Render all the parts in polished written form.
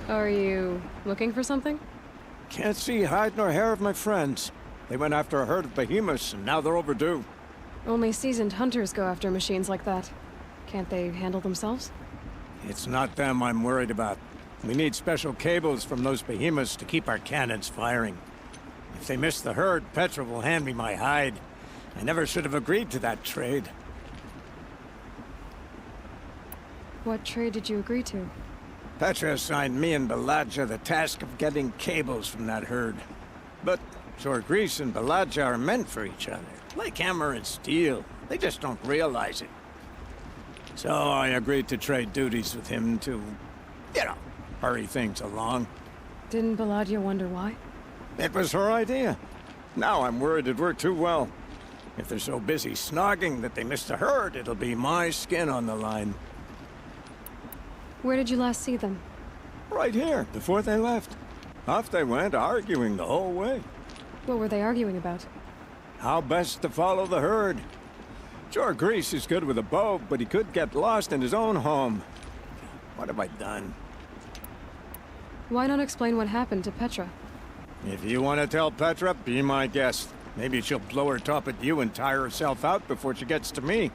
Are you looking for something? Can't see hide nor hair of my friends. They went after a herd of behemoths, and now they're overdue. Only seasoned hunters go after machines like that. Can't they handle themselves? It's not them I'm worried about. We need special cables from those behemoths to keep our cannons firing. If they miss the herd, Petra will hand me my hide. I never should have agreed to that trade. What trade did you agree to? Petra assigned me and Baladja the task of getting cables from that herd. But Jorgris and Baladja are meant for each other, like hammer and steel. They just don't realize it. So I agreed to trade duties with him to, hurry things along. Didn't Baladja wonder why? It was her idea. Now I'm worried it worked too well. If they're so busy snogging that they miss the herd, it'll be my skin on the line. Where did you last see them? Right here, before they left. Off they went, arguing the whole way. What were they arguing about? How best to follow the herd. Jorgris is good with a bow, but he could get lost in his own home. What have I done? Why not explain what happened to Petra? If you want to tell Petra, be my guest. Maybe she'll blow her top at you and tire herself out before she gets to me.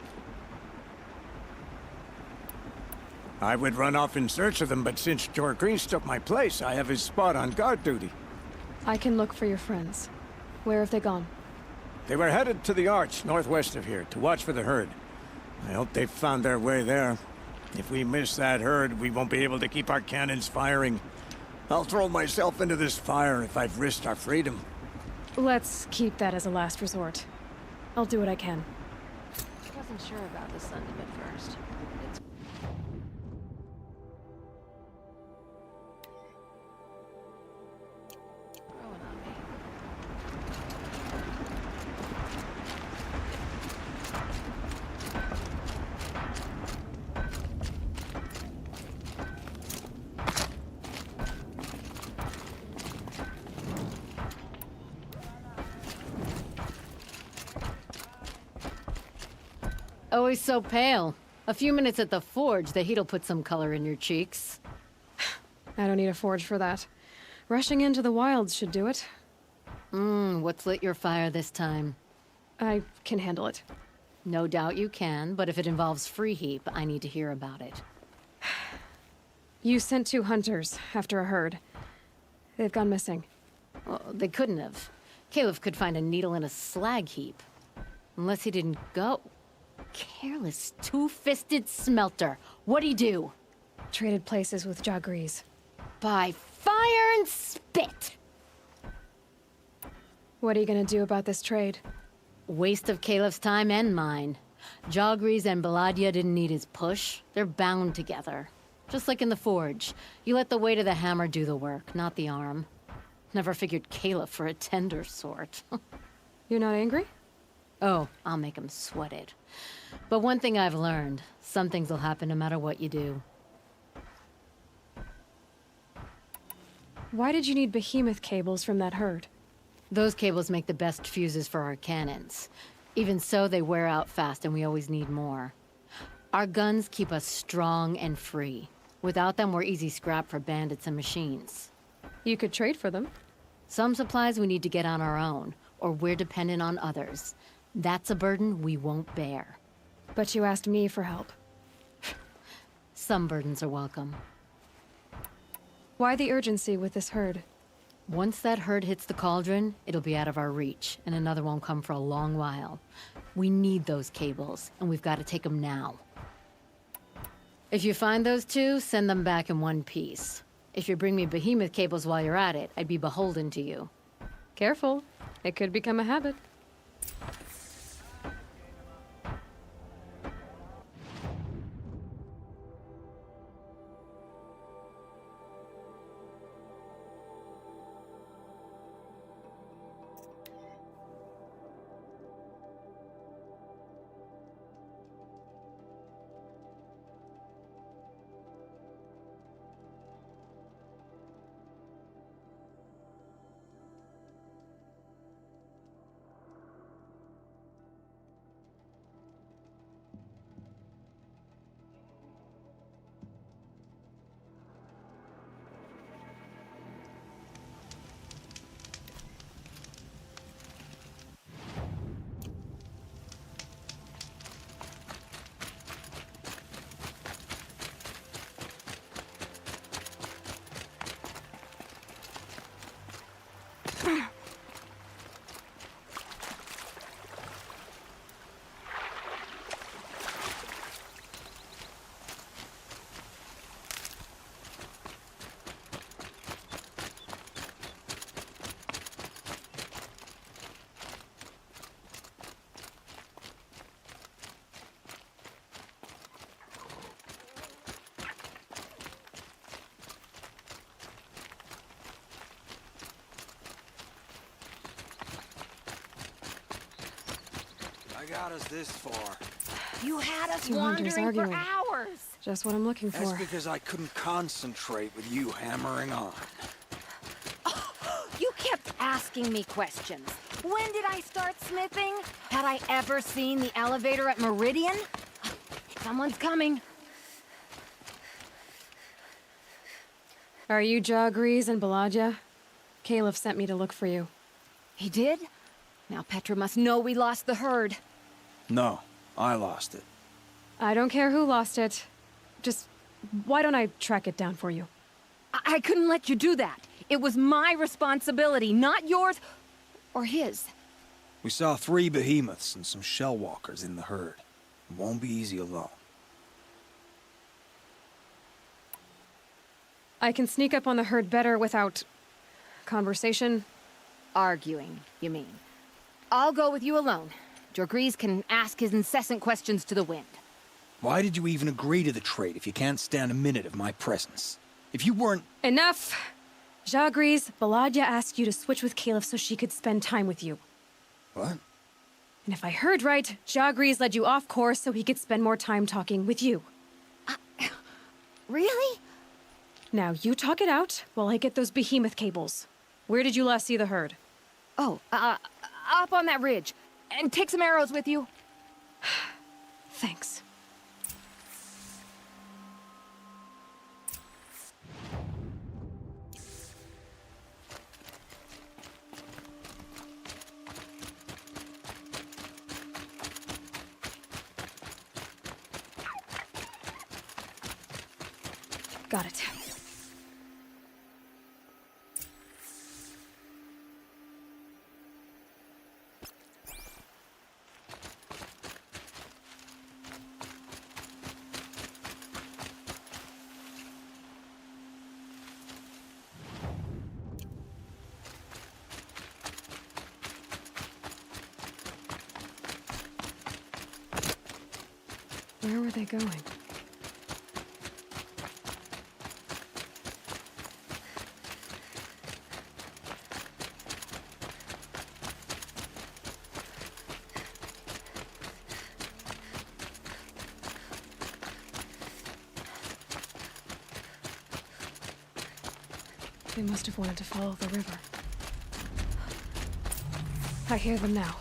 I would run off in search of them, but since Jorgris took my place, I have his spot on guard duty. I can look for your friends. Where have they gone? They were headed to the arch northwest of here to watch for the herd. I hope they've found their way there. If we miss that herd, we won't be able to keep our cannons firing. I'll throw myself into this fire if I've risked our freedom. Let's keep that as a last resort. I'll do what I can. I wasn't sure about the sentiment first. It's growing on me. Always so pale. A few minutes at the forge, the heat'll put some color in your cheeks. I don't need a forge for that. Rushing into the wilds should do it. What's lit your fire this time? I can handle it. No doubt you can, but if it involves free heap, I need to hear about it. You sent 2 hunters after a herd. They've gone missing. Well, they couldn't have. Caleb could find a needle in a slag heap. Unless he didn't go. Careless, two-fisted smelter. What'd he do? Traded places with Jorgris. By fire and spit! What are you gonna do about this trade? Waste of Caleb's time and mine. Jorgris and Baladja didn't need his push. They're bound together. Just like in the forge. You let the weight of the hammer do the work, not the arm. Never figured Caleb for a tender sort. You're not angry? Oh, I'll make him sweat it. But one thing I've learned, some things will happen no matter what you do. Why did you need behemoth cables from that herd? Those cables make the best fuses for our cannons. Even so, they wear out fast and we always need more. Our guns keep us strong and free. Without them, we're easy scrap for bandits and machines. You could trade for them. Some supplies we need to get on our own, or we're dependent on others. That's a burden we won't bear. But you asked me for help. Some burdens are welcome. Why the urgency with this herd? Once that herd hits the cauldron, it'll be out of our reach, and another won't come for a long while. We need those cables, and we've got to take them now. If you find those 2, send them back in one piece. If you bring me behemoth cables while you're at it, I'd be beholden to you. Careful. It could become a habit. I got us this far. You had us Two hunters wandering for arguing. hours. Just what I'm looking That's for. because I couldn't concentrate with you hammering on. You kept asking me questions. When did I start smithing? Had I ever seen the elevator at Meridian? Someone's coming. Are you Jagrees and Balaja? Caliph sent me to look for you. He did? Now Petra must know we lost the herd. No, I lost it. I don't care who lost it. Just, why don't I track it down for you? I couldn't let you do that. It was my responsibility, not yours or his. We saw 3 behemoths and some shell walkers in the herd. It won't be easy alone. I can sneak up on the herd better without... conversation? Arguing, you mean? I'll go with you alone. Jagrees can ask his incessant questions to the wind. Why did you even agree to the trade if you can't stand a minute of my presence? If you weren't... Enough! Jagrees, Balaja asked you to switch with Caliph so she could spend time with you. What? And if I heard right, Jagrees led you off course so he could spend more time talking with you. Really? Now, you talk it out while I get those behemoth cables. Where did you last see the herd? Oh, up on that ridge. And take some arrows with you. Thanks. Got it. Where were they going? They must have wanted to follow the river. I hear them now.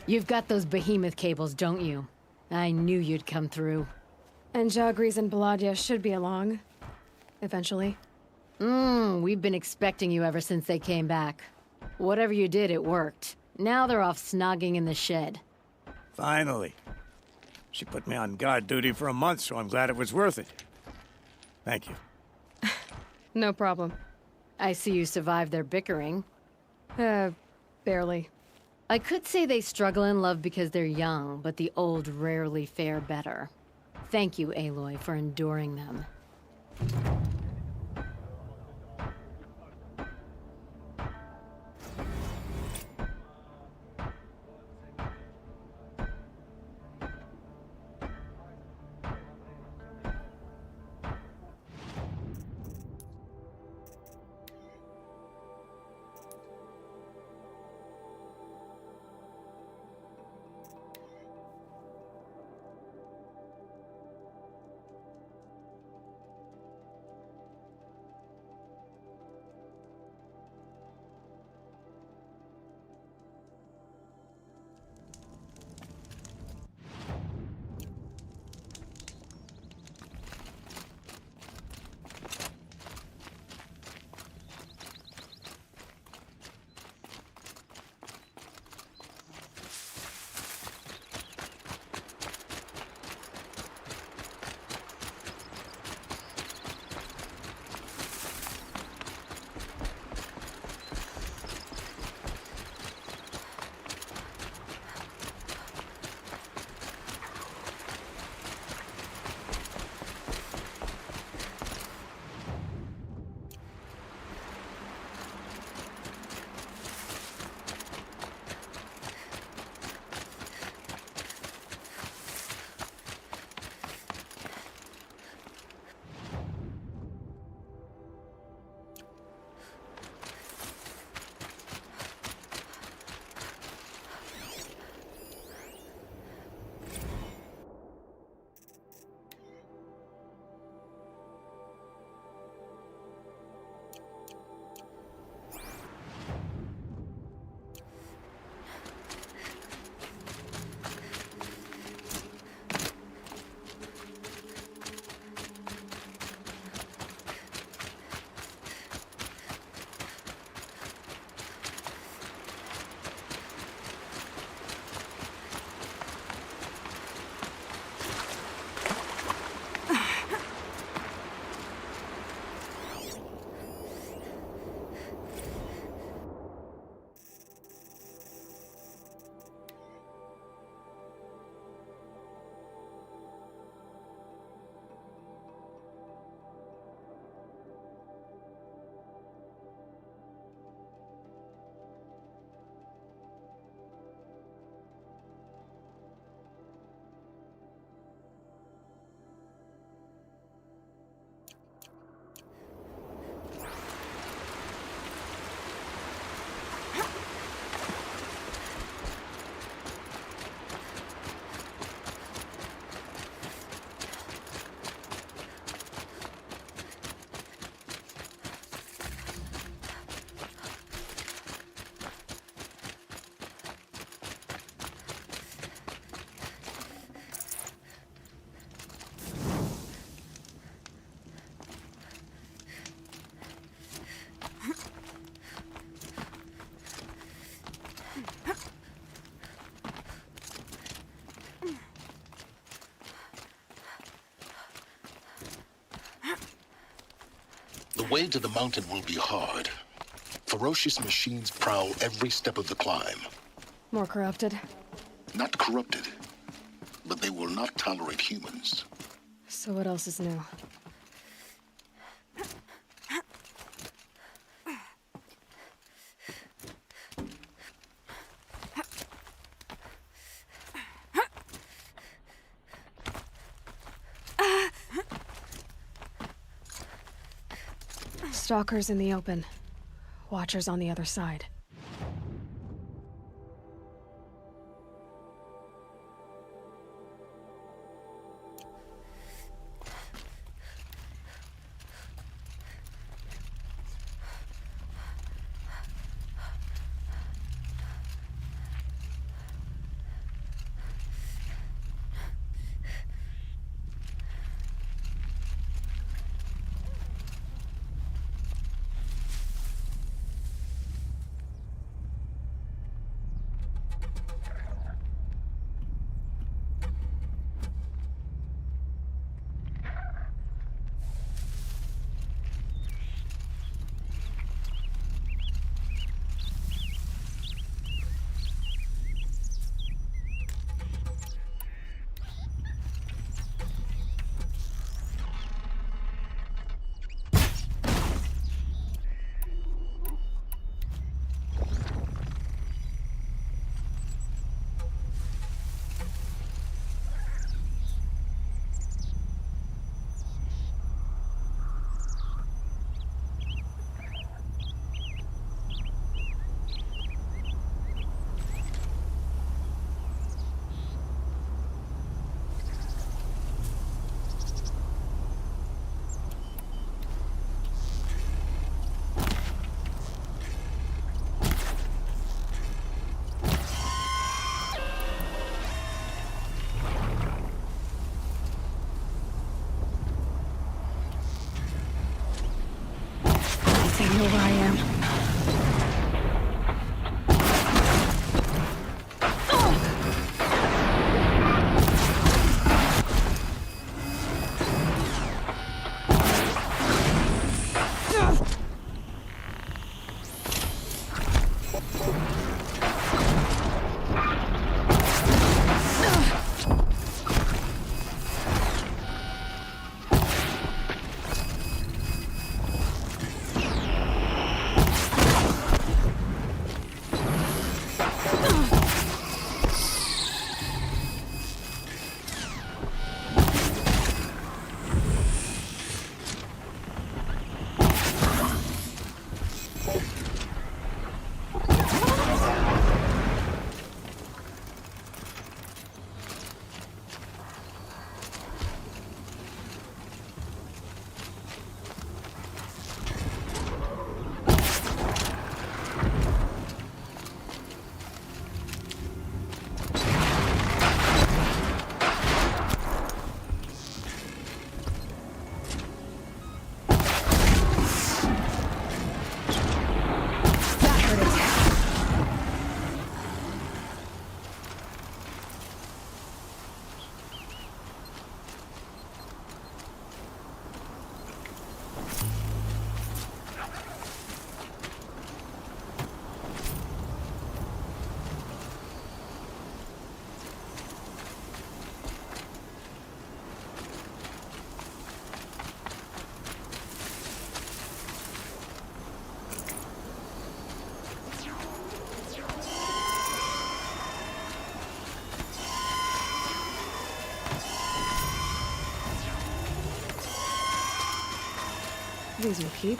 You've got those behemoth cables, don't you? I knew you'd come through. And Jagris and Baladia should be along. Eventually. We've been expecting you ever since they came back. Whatever you did, it worked. Now they're off snogging in the shed. Finally. She put me on guard duty for a month, so I'm glad it was worth it. Thank you. No problem. I see you survived their bickering. Barely. I could say they struggle in love because they're young, but the old rarely fare better. Thank you, Aloy, for enduring them. The way to the mountain will be hard. Ferocious machines prowl every step of the climb. More corrupted. Not corrupted, but they will not tolerate humans. So what else is new? Stalkers in the open. Watchers on the other side. know where I am. These will keep.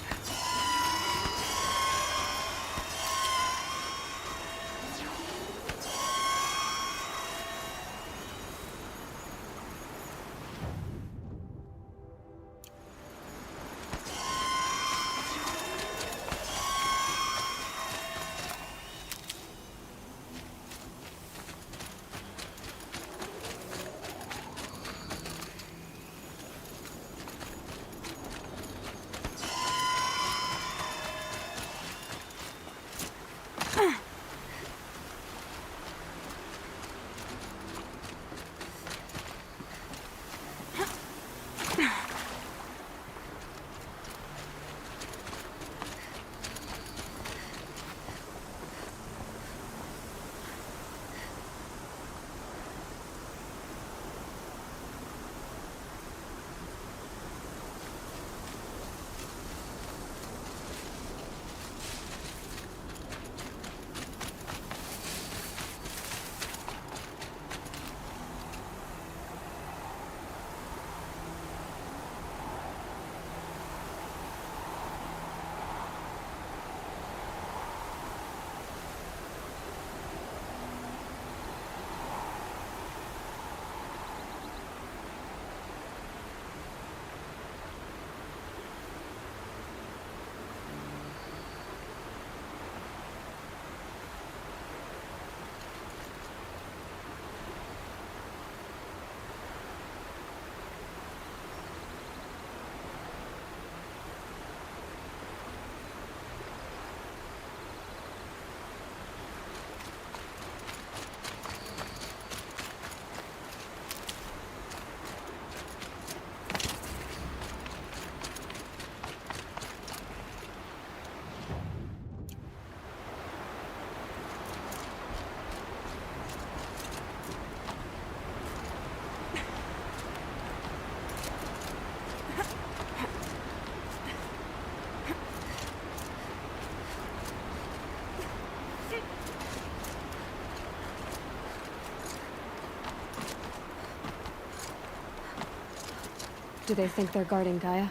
Do they think they're guarding Gaia?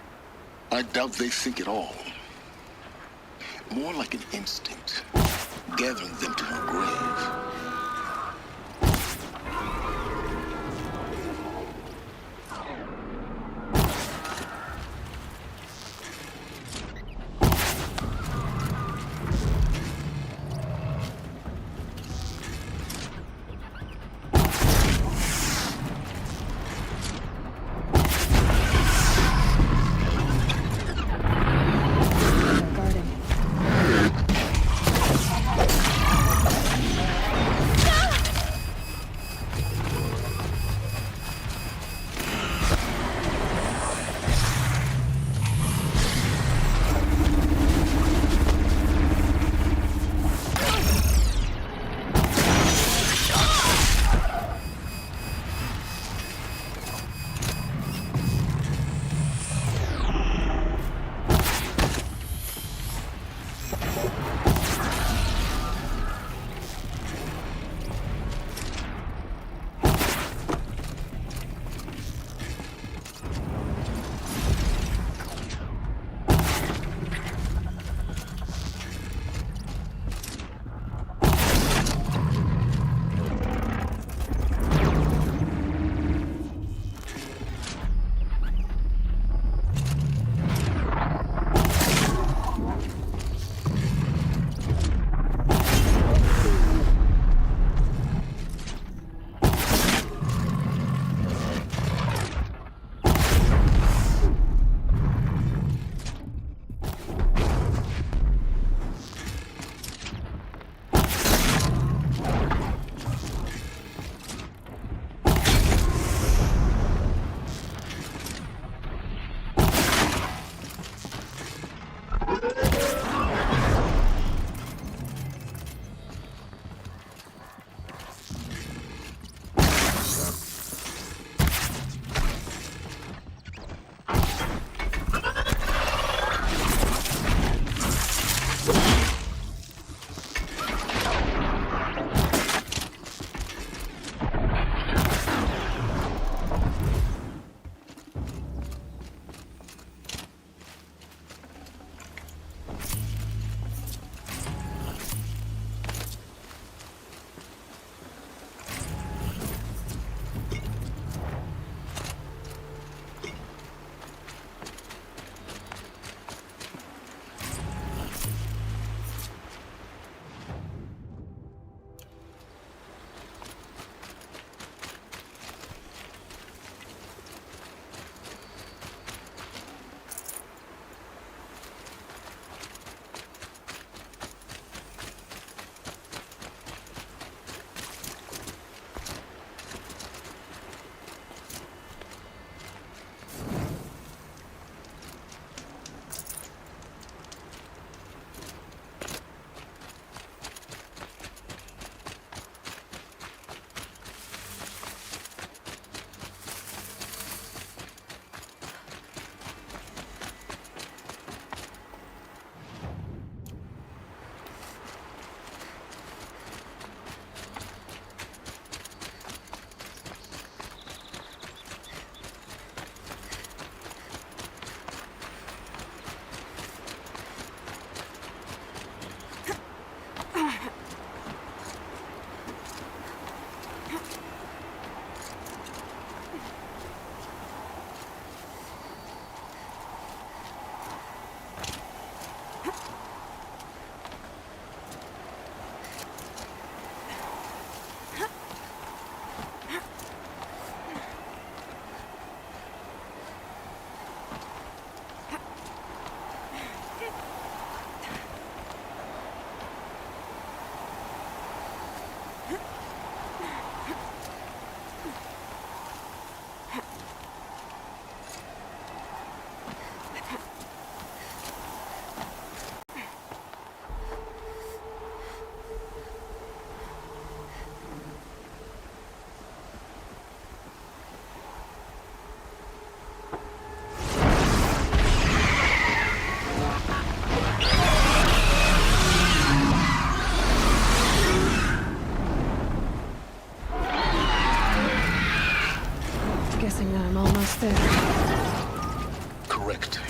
I doubt they think at all. More like an instinct, gathering them to her grave. They're guarding. Guessing I'm almost there. Correct.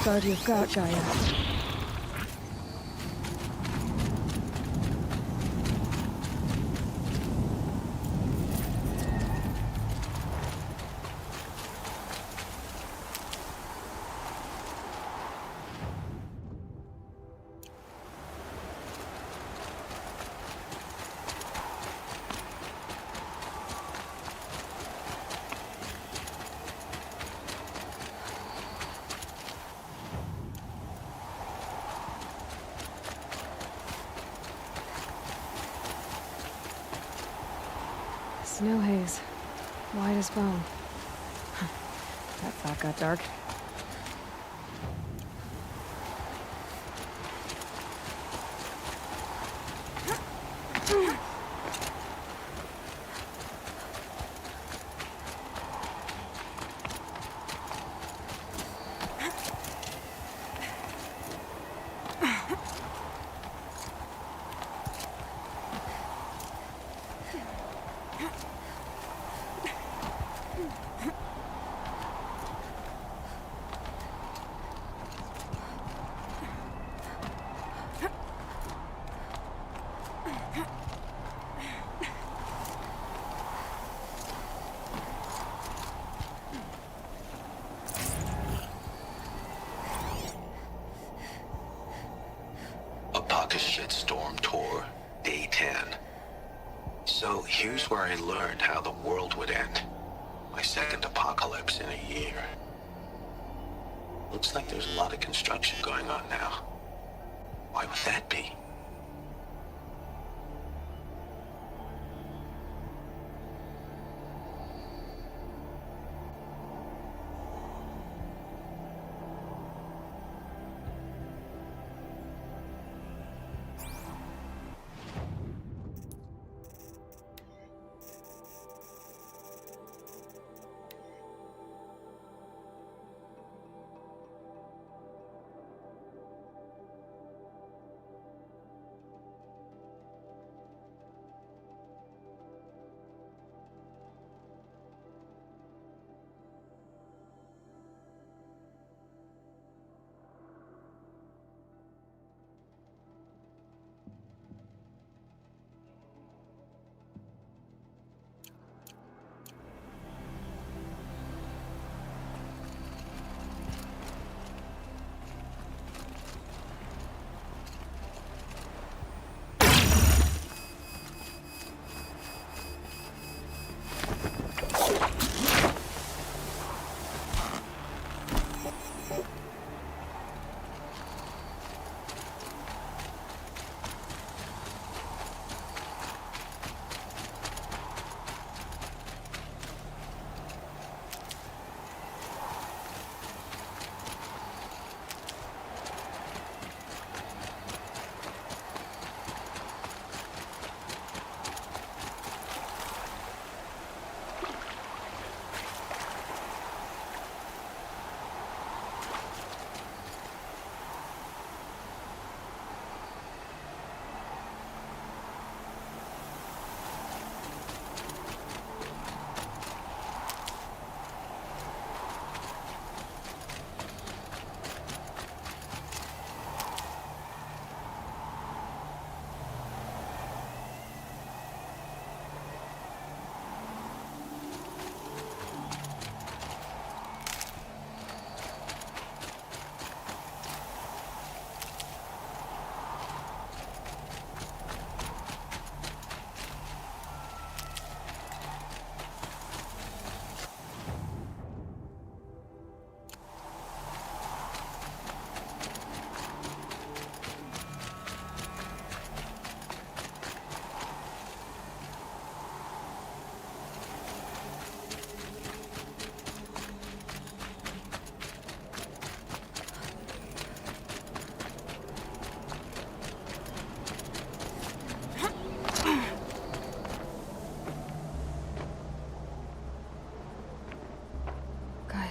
Guard you've got, Gaia. Snow haze. White as bone. That thought got dark. Shitstorm Tour, Day 10. So here's where I learned how the world would end. My second apocalypse in a year. Looks like there's a lot of construction going on now. Why would that be?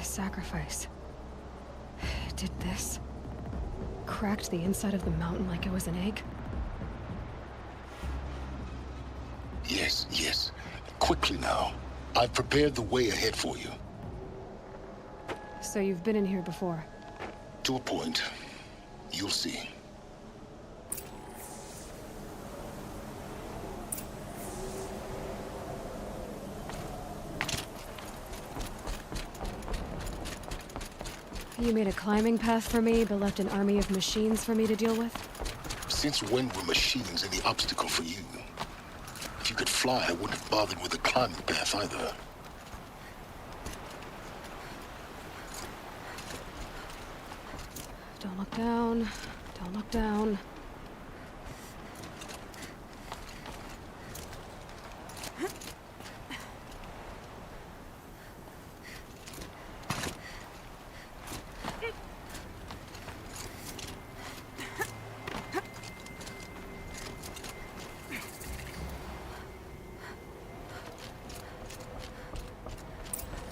Sacrifice. It did this. Cracked the inside of the mountain like it was an egg. Yes, yes. Quickly now. I've prepared the way ahead for you. So you've been in here before? To a point. You'll see. You made a climbing path for me, but left an army of machines for me to deal with? Since when were machines any obstacle for you? If you could fly, I wouldn't have bothered with the climbing path either. Don't look down. Don't look down.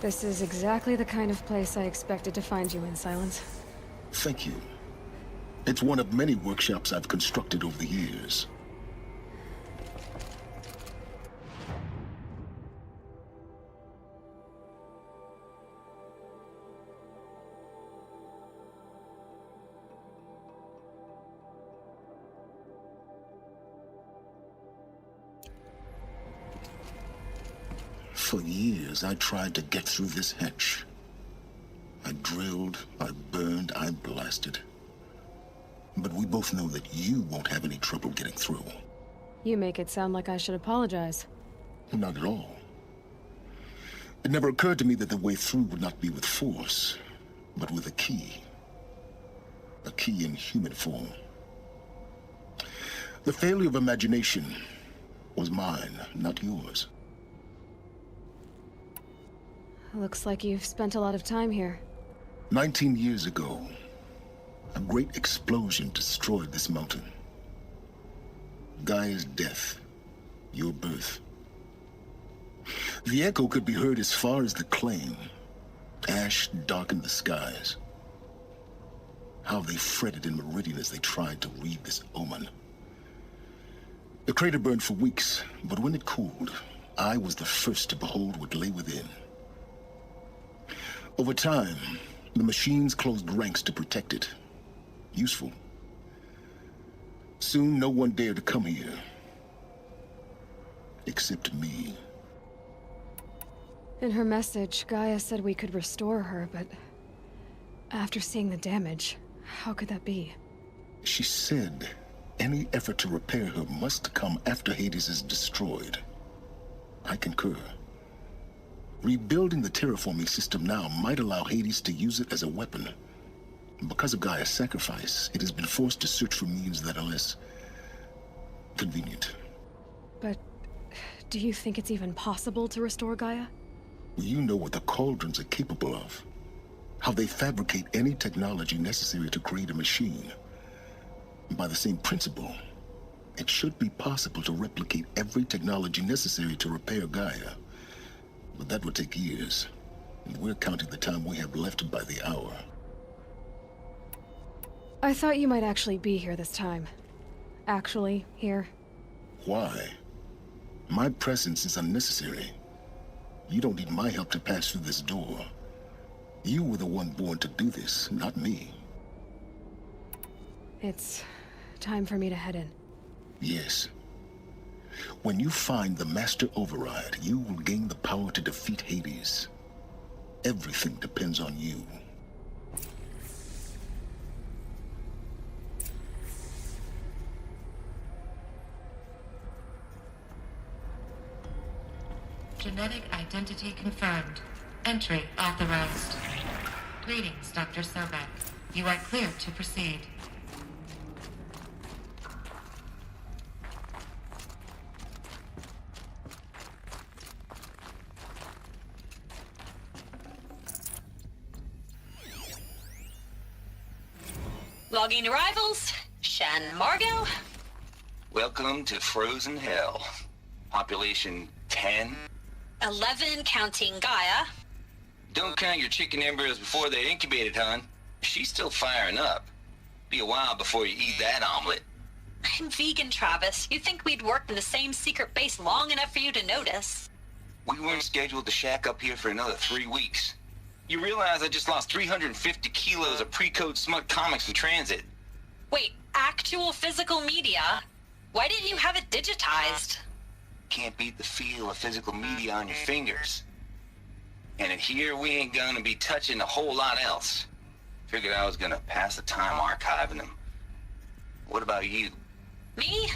This is exactly the kind of place I expected to find you in, Silence. Thank you. It's one of many workshops I've constructed over the years. For years, I tried to get through this hatch. I drilled, I burned, I blasted. But we both know that you won't have any trouble getting through. You make it sound like I should apologize. Not at all. It never occurred to me that the way through would not be with force, but with a key. A key in human form. The failure of imagination was mine, not yours. Looks like you've spent a lot of time here. 19 years ago, a great explosion destroyed this mountain. Gaia's death, your birth. The echo could be heard as far as the claim. Ash darkened the skies. How they fretted in Meridian as they tried to read this omen. The crater burned for weeks, but when it cooled, I was the first to behold what lay within. Over time, the machines closed ranks to protect it. Useful. Soon, no one dared to come here. Except me. In her message, Gaia said we could restore her, but after seeing the damage, how could that be? She said any effort to repair her must come after Hades is destroyed. I concur. Rebuilding the terraforming system now might allow Hades to use it as a weapon. Because of Gaia's sacrifice, it has been forced to search for means that are less convenient. But do you think it's even possible to restore Gaia? You know what the cauldrons are capable of. How they fabricate any technology necessary to create a machine. By the same principle, it should be possible to replicate every technology necessary to repair Gaia. But that would take years, and we're counting the time we have left by the hour. I thought you might actually be here this time. Actually, here. Why? My presence is unnecessary. You don't need my help to pass through this door. You were the one born to do this, not me. It's time for me to head in. Yes. When you find the Master Override, you will gain the power to defeat Hades. Everything depends on you. Genetic identity confirmed. Entry authorized. Greetings, Dr. Sobek. You are cleared to proceed. Logging arrivals. Shan Margot. Welcome to Frozen Hell. Population 10. 11 counting Gaia. Don't count your chicken embryos before they're incubated, hon. She's still firing up. Be a while before you eat that omelet. I'm vegan, Travis. You'd think we'd worked in the same secret base long enough for you to notice. We weren't scheduled to shack up here for another 3 weeks. You realize I just lost 350 kilos of pre-code smut comics in transit. Wait, actual physical media? Why didn't you have it digitized? Can't beat the feel of physical media on your fingers. And in here, we ain't gonna be touching a whole lot else. Figured I was gonna pass the time archiving them. What about you? Me?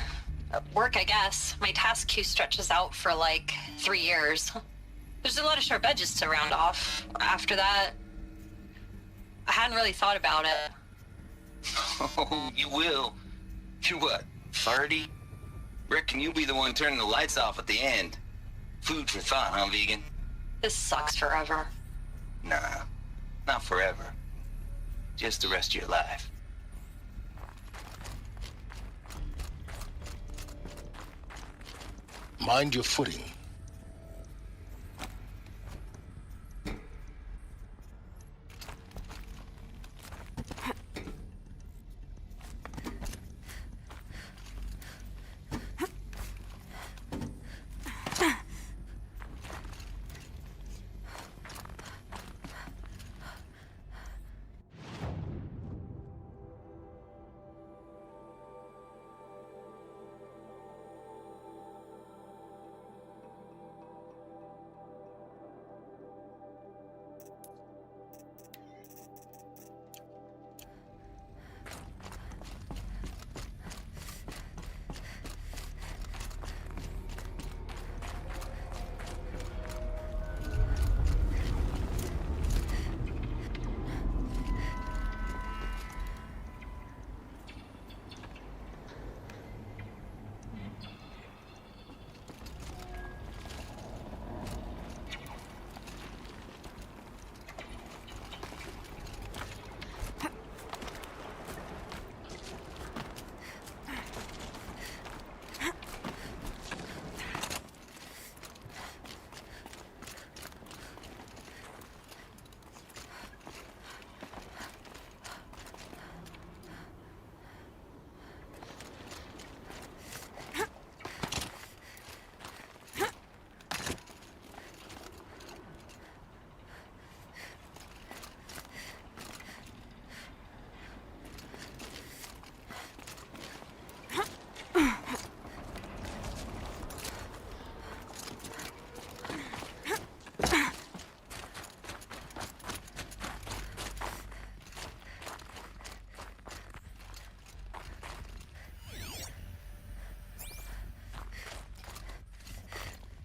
Work, I guess. My task queue stretches out for like 3 years. There's a lot of sharp edges to round off. After that, I hadn't really thought about it. Oh, you will. You're what, 30? Reckon you'll be the one turning the lights off at the end. Food for thought, huh, vegan? This sucks forever. Nah, not forever. Just the rest of your life. Mind your footing.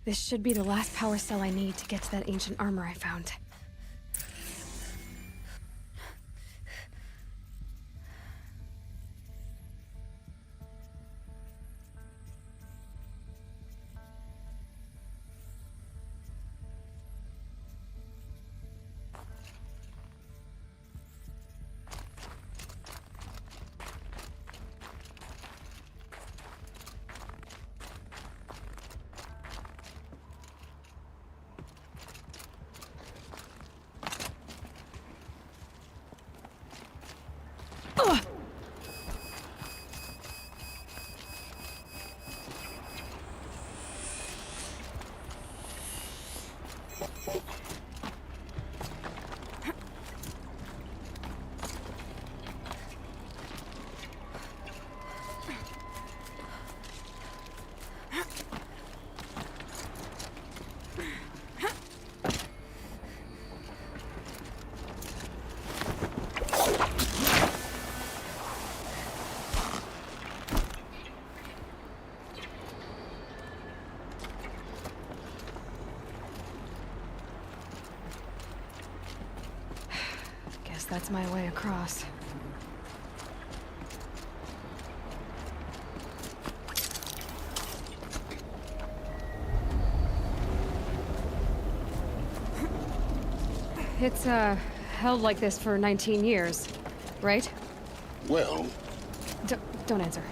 This should be the last power cell I need to get to that ancient armor I found. That's my way across. It's, held like this for 19 years, right? Well... Don't answer.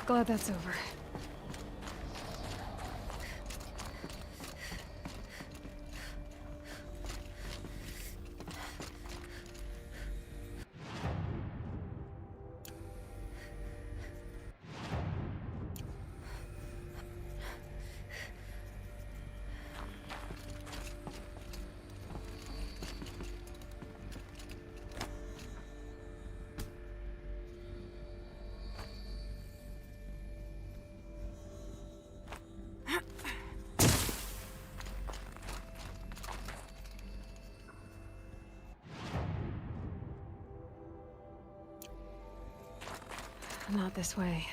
Glad that's over. Not this way.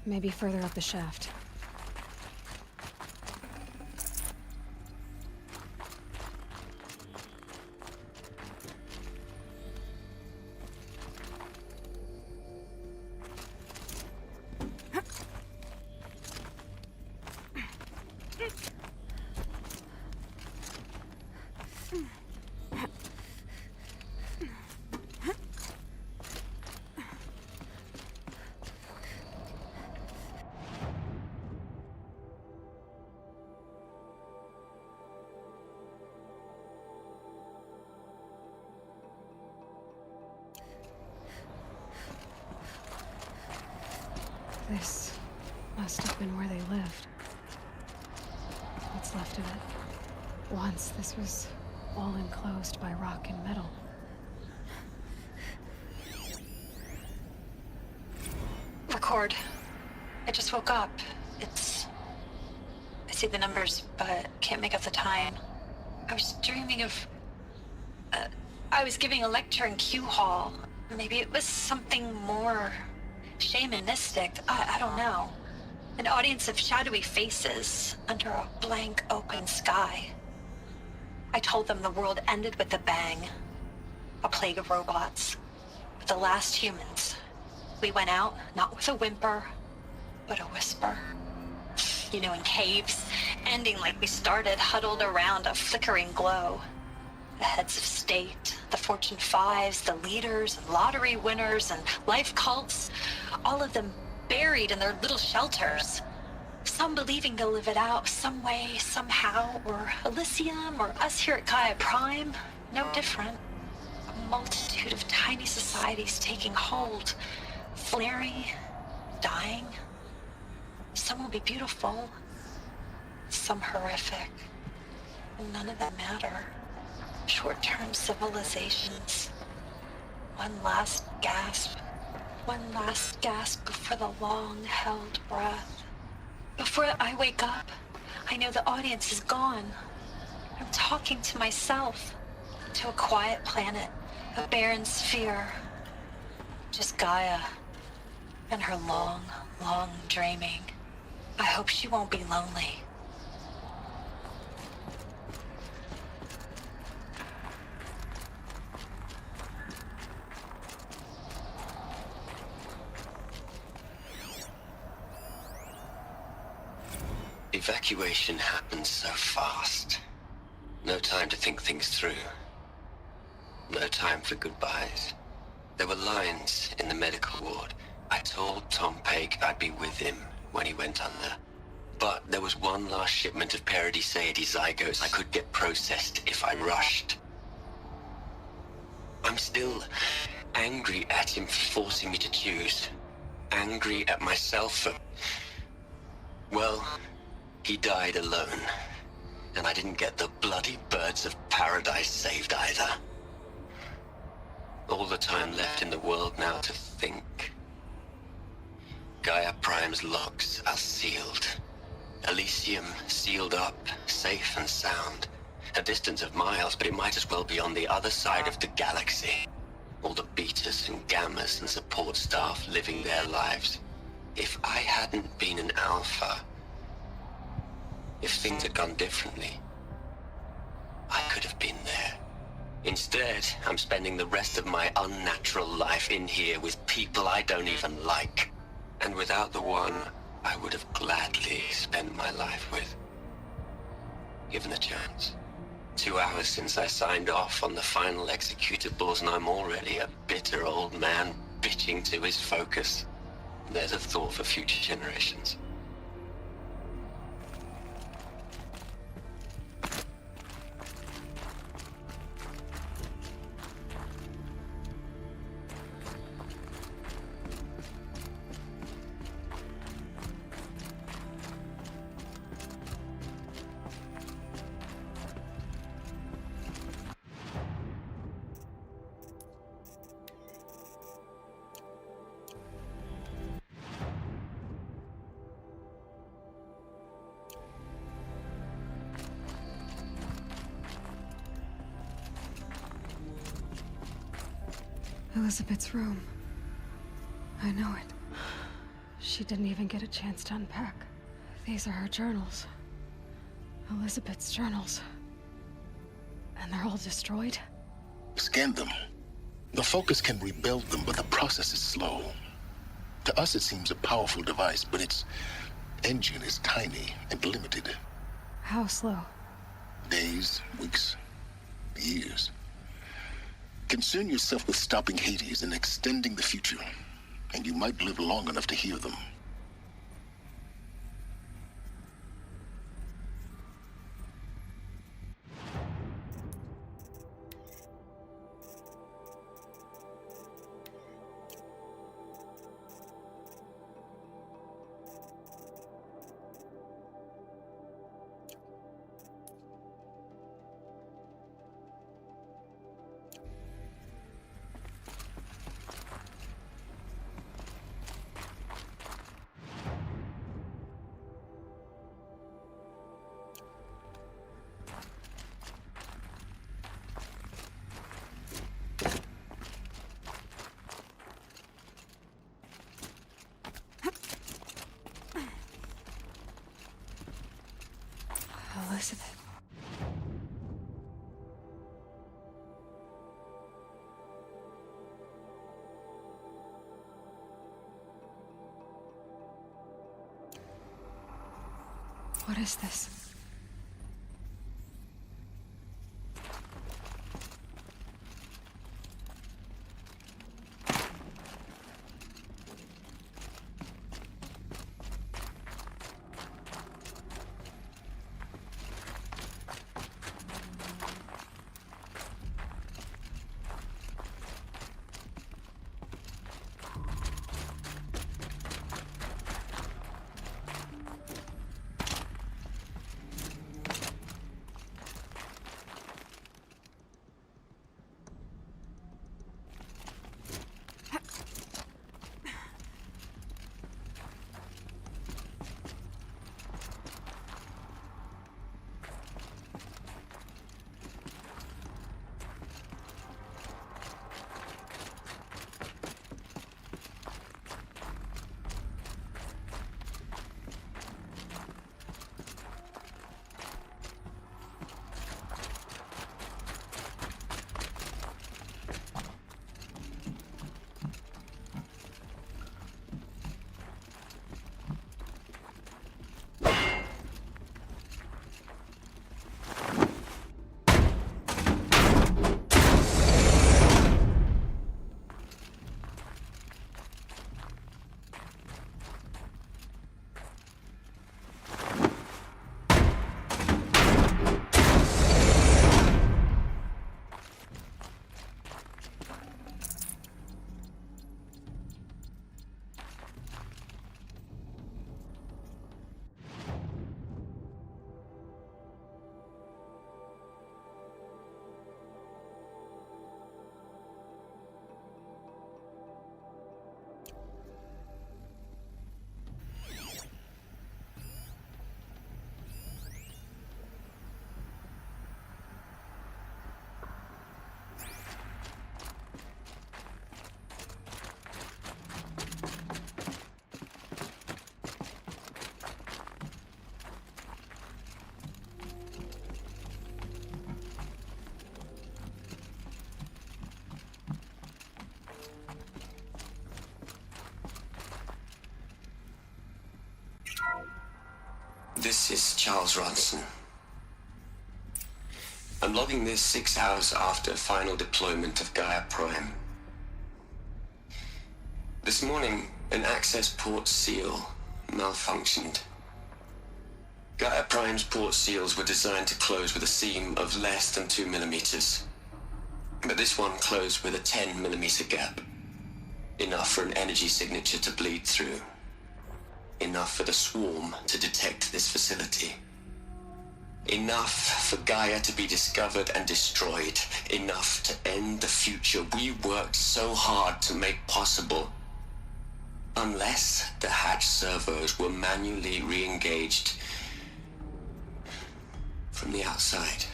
Maybe further up the shaft. This must have been where they lived. What's left of it. Once, this was all enclosed by rock and metal. Record. I just woke up. I see the numbers, but can't make out the time. I was dreaming of... I was giving a lecture in Q Hall. Maybe it was something more shamanistic. I don't know. An audience of shadowy faces under a blank open sky. I told them the world ended with a bang. A plague of robots. With the last humans. We went out, not with a whimper, but a whisper. You know, in caves, ending like we started, huddled around a flickering glow. The heads of state, the Fortune 5s, the leaders, and lottery winners, and life cults, all of them buried in their little shelters. Some believing they'll live it out some way, somehow, or Elysium, or us here at Gaia Prime, no different. A multitude of tiny societies taking hold, flaring, dying. Some will be beautiful, some horrific, and none of them matter. Short-term civilizations. One last gasp before the long-held breath. Before I wake up, I know the audience is gone. I'm talking to myself, to a quiet planet, a barren sphere. Just Gaia, and her long, long dreaming. I hope she won't be lonely. Evacuation happened so fast. No time to think things through. No time for goodbyes. There were lines in the medical ward. I told Tom Pake I'd be with him when he went under. But there was one last shipment of Paradiseidae zygotes I could get processed if I rushed. I'm still angry at him for forcing me to choose. Angry at myself for... Well, he died alone. And I didn't get the bloody birds of paradise saved either. All the time left in the world now to think. Gaia Prime's locks are sealed. Elysium sealed up, safe and sound. A distance of miles, but it might as well be on the other side of the galaxy. All the betas and gammas and support staff living their lives. If I hadn't been an alpha, if things had gone differently, I could have been there. Instead, I'm spending the rest of my unnatural life in here with people I don't even like. And without the one I would have gladly spent my life with. Given the chance. 2 hours since I signed off on the final executables, and I'm already a bitter old man bitching to his focus. There's a thought for future generations. Elizabeth's room. I know it. She didn't even get a chance to unpack. These are her journals. Elizabeth's journals. And they're all destroyed? Scan them. The Focus can rebuild them, but the process is slow. To us, it seems a powerful device, but its engine is tiny and limited. How slow? Days, weeks, years. Concern yourself with stopping Hades and extending the future, and you might live long enough to hear them. Elizabeth. What is this? This is Charles Ronson. I'm logging this 6 hours after final deployment of Gaia Prime. This morning, An access port seal malfunctioned. Gaia Prime's port seals were designed to close with a seam of less than 2 millimeters. But this one closed with a 10 millimeter gap. Enough for an energy signature to bleed through. Enough for the swarm to detect this facility. Enough for Gaia to be discovered and destroyed. Enough to end the future we worked so hard to make possible. Unless the hatch servos were manually re-engaged from the outside.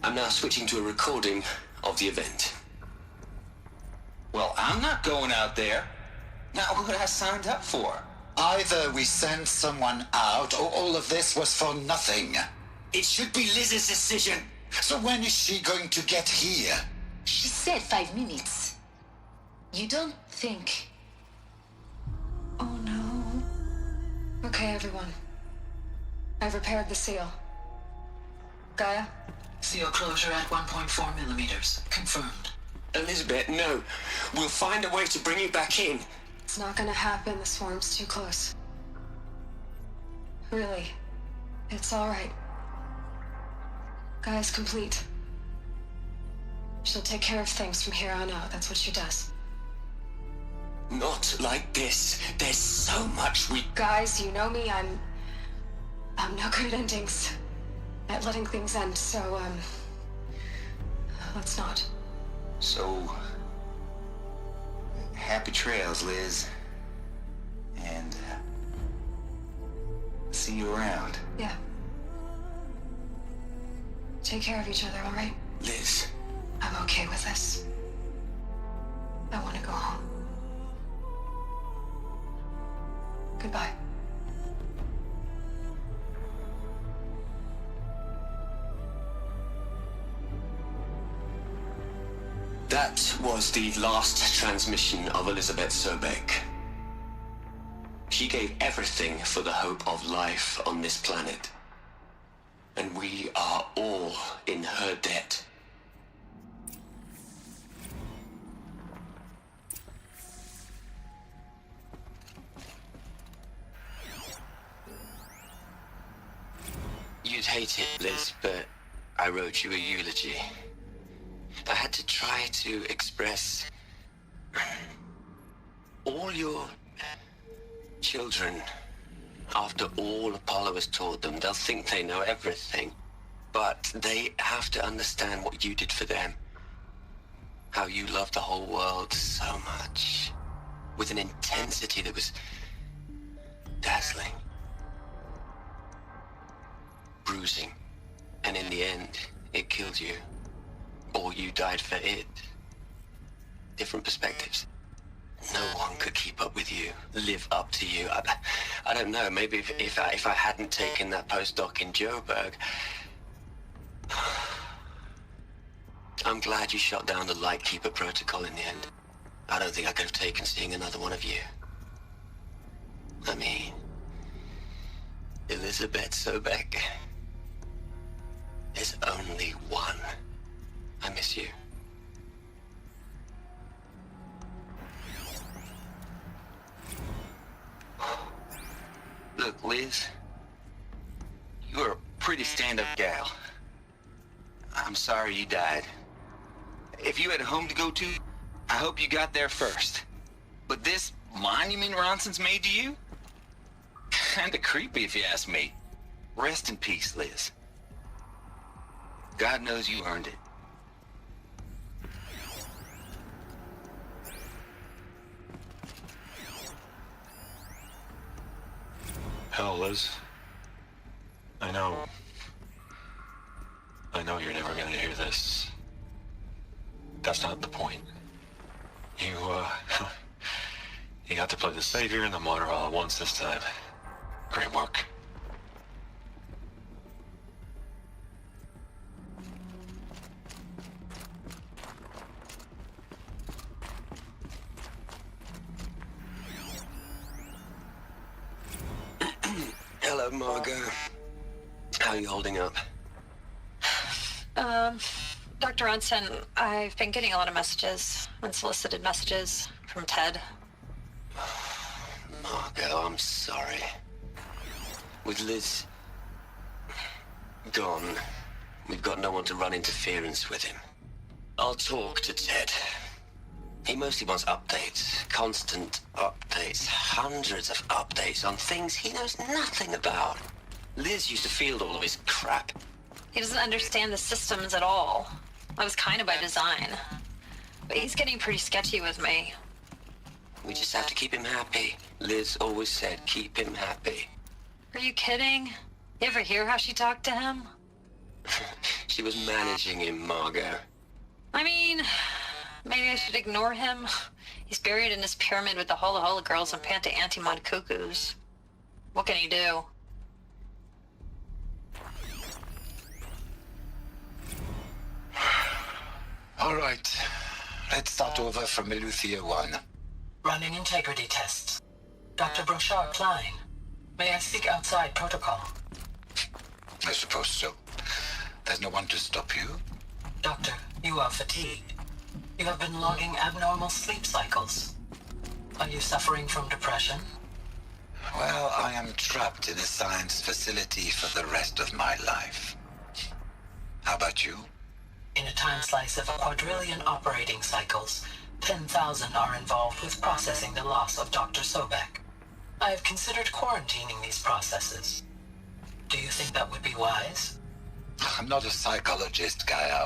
I'm now switching to a recording of the event. Well, I'm not going out there. Not what I signed up for. Either we send someone out, or all of this was for nothing. It should be Liz's decision. So when is she going to get here? She said 5 minutes. You don't think... Oh no. Okay, everyone. I've repaired the seal. Gaia? Seal closure at 1.4 millimeters. Confirmed. Elizabeth, no. We'll find a way to bring you back in. It's not gonna happen. The swarm's too close. Really. It's alright. Gaia's complete. She'll take care of things from here on out. That's what she does. Not like this. There's so much we... Guys, you know me. I'm no good at endings. At letting things end, so, let's not. So... happy trails, Liz. And... see you around. Yeah. Take care of each other, alright? Liz. I'm okay with this. I want to go home. Goodbye. That was the last transmission of Elizabeth Sobek. She gave everything for the hope of life on this planet. And we are all in her debt. You'd hate it, Liz, but I wrote you a eulogy. I had to try to express all your children. After all Apollo has taught them, they'll think they know everything. But they have to understand what you did for them. How you loved the whole world so much. With an intensity that was dazzling. Bruising. And in the end, it killed you. Or you died for it. Different perspectives. No one could keep up with you, live up to you. I don't know, maybe if I hadn't taken that postdoc in Joburg. I'm glad you shot down the Lightkeeper protocol in the end. I don't think I could have taken seeing another one of you. I mean, Elizabeth Sobek. There's only one. I miss you. Look, Liz. You're a pretty stand-up gal. I'm sorry you died. If you had a home to go to, I hope you got there first. But this monument Ronson's made to you? Kinda creepy if you ask me. Rest in peace, Liz. God knows you earned it. Hell, Liz. I know you're never gonna hear this. That's not the point. You got to play the savior and the martyr all at once this time. Great work. Hello, Margot. How are you holding up? Dr. Ronson, I've been getting a lot of messages, unsolicited messages. from Ted. Margot, I'm sorry. With Liz gone, we've got no one to run interference with him. I'll talk to Ted. He mostly wants updates, constant updates, hundreds of updates on things he knows nothing about. Liz used to field all of his crap. He doesn't understand the systems at all. That was kind of by design. But he's getting pretty sketchy with me. We just have to keep him happy. Liz always said, keep him happy. Are you kidding? You ever hear how she talked to him? She was managing him, Margot. I mean, maybe I should ignore him. He's buried in his pyramid with the Holo Holo girls and Panta Antimon cuckoos. What can he do? All right. Let's start over from Eleuthia 1. Running integrity tests. Dr. Brochard Klein. May I speak outside protocol? I suppose so. There's no one to stop you. Doctor, you are fatigued. You have been logging abnormal sleep cycles. Are you suffering from depression? Well, I am trapped in a science facility for the rest of my life. How about you? In a time slice of a quadrillion operating cycles, 10,000 are involved with processing the loss of Dr. Sobek. I have considered quarantining these processes. Do you think that would be wise? I'm not a psychologist, Gaia,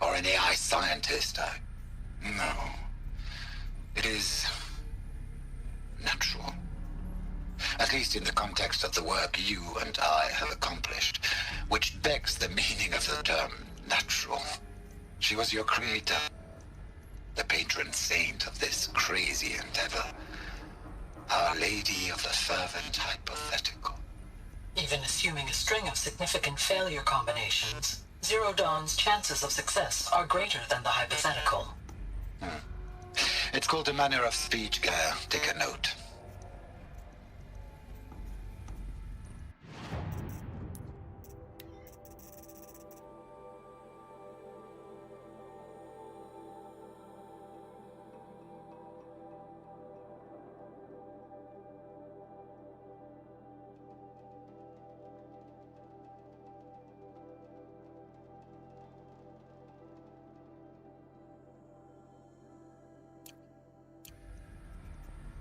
or an AI scientist. No. It is natural. At least in the context of the work you and I have accomplished, which begs the meaning of the term natural. She was your creator, the patron saint of this crazy endeavor. Our Lady of the Fervent Hypothetical. Even assuming a string of significant failure combinations, Zero Dawn's chances of success are greater than the hypothetical. It's called a manner of speech, Gaia. Take a note.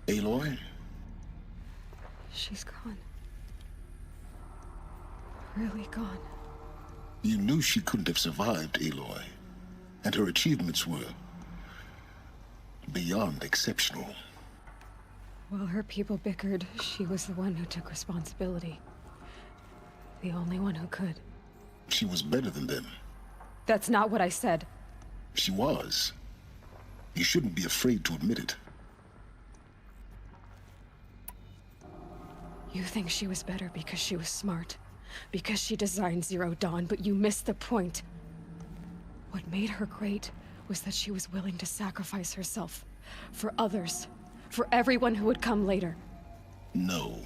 Aloy? She's gone. Really gone. You knew she couldn't have survived, Aloy. And her achievements were beyond exceptional. While her people bickered, she was the one who took responsibility. The only one who could. She was better than them. That's not what I said. She was. You shouldn't be afraid to admit it. You think she was better because she was smart, because she designed Zero Dawn, but you missed the point. What made her great was that she was willing to sacrifice herself for others, for everyone who would come later. No.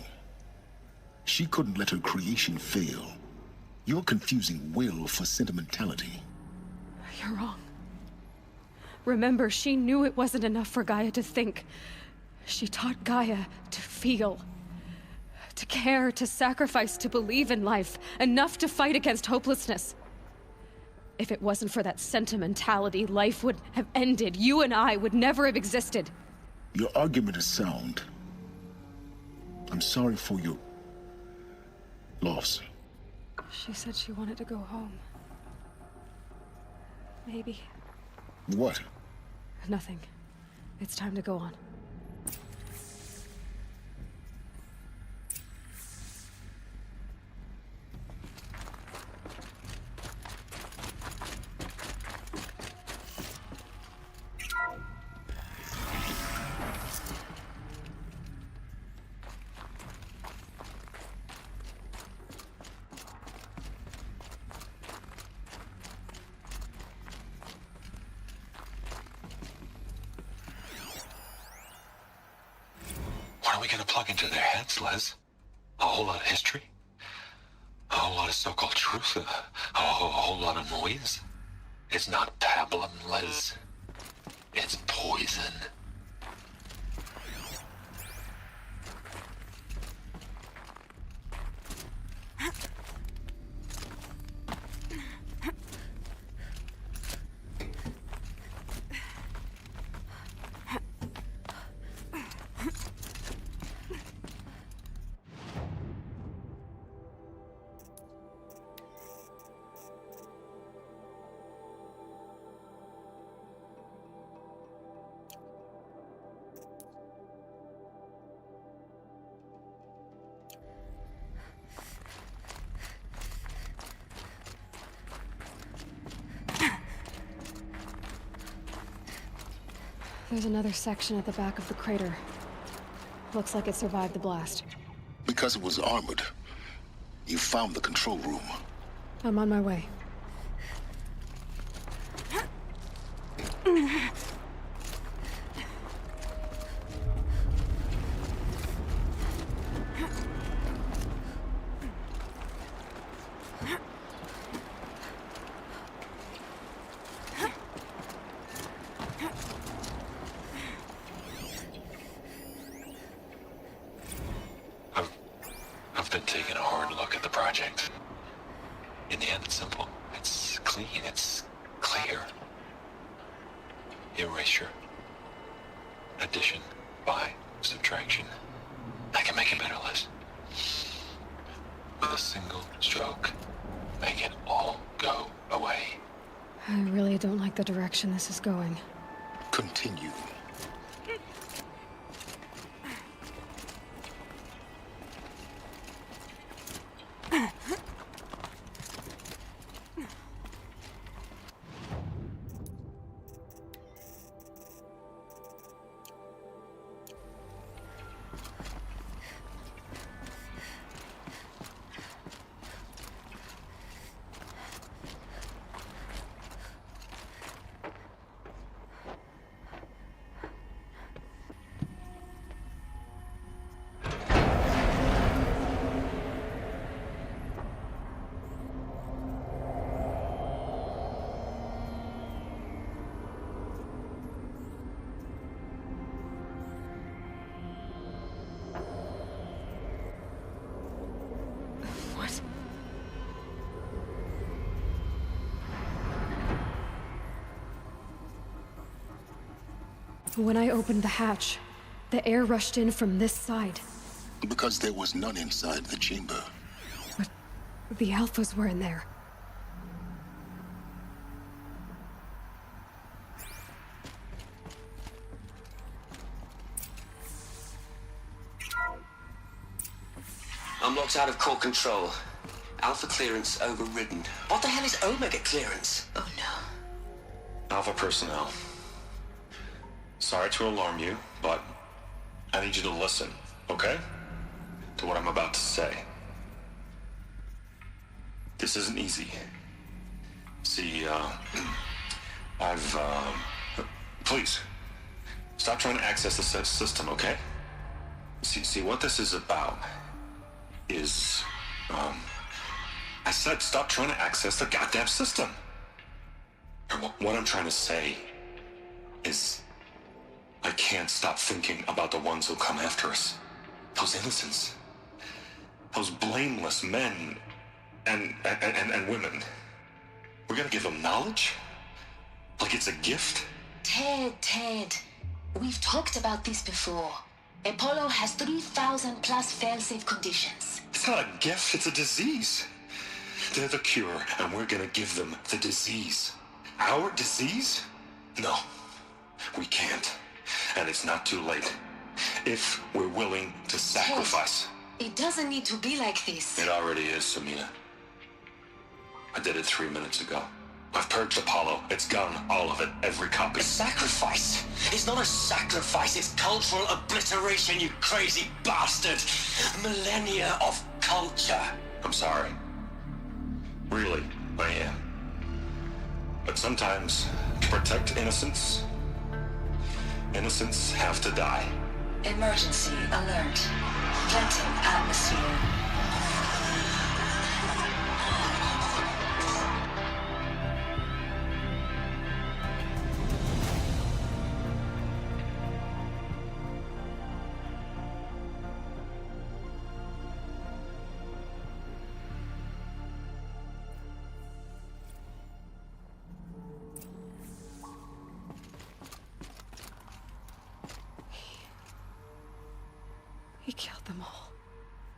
She couldn't let her creation fail. You're confusing will for sentimentality. You're wrong. Remember, she knew it wasn't enough for Gaia to think. She taught Gaia to feel. To care, to sacrifice, to believe in life, enough to fight against hopelessness. If it wasn't for that sentimentality, life would have ended. You and I would never have existed. Your argument is sound. I'm sorry for your loss. She said she wanted to go home. Maybe. What? Nothing. It's time to go on. What are we going to plug into their heads, Liz? A whole lot of history? A whole lot of so-called truth? A whole lot of noise? It's not pablum, Liz. It's poison. There's another section at the back of the crater. Looks like it survived the blast. Because it was armored, you found the control room. I'm on my way. I've been taking a hard look at the project. In the end, it's simple. It's clean. It's clear. Erasure. Addition. By. Subtraction. I can make it better, Liz. With a single stroke. Make it all go away. I really don't like the direction this is going. Continue. When I opened the hatch, the air rushed in from this side. Because there was none inside the chamber. But the Alphas were in there. I'm locked out of core control. Alpha clearance overridden. What the hell is Omega clearance? Oh no. Alpha personnel. Sorry to alarm you, but I need you to listen, okay? To what I'm about to say. This isn't easy. See, please, stop trying to access the system, okay? See, what this is about is, I said stop trying to access the goddamn system. What I'm trying to say is, I can't stop thinking about the ones who come after us. Those innocents. Those blameless men and women. We're gonna give them knowledge? Like it's a gift? Ted. We've talked about this before. Apollo has 3,000 plus fail-safe conditions. It's not a gift, it's a disease. They're the cure, and we're gonna give them the disease. Our disease? No, we can't. And it's not too late. If we're willing to sacrifice. It doesn't need to be like this. It already is, Samina. I did it 3 minutes ago. I've purged Apollo. It's gone, all of it, every copy. A sacrifice? It's not a sacrifice, it's cultural obliteration, you crazy bastard! Millennia of culture. I'm sorry. Really, I am. But sometimes, to protect innocence, innocents have to die. Emergency alert. Venting atmosphere. He killed them all.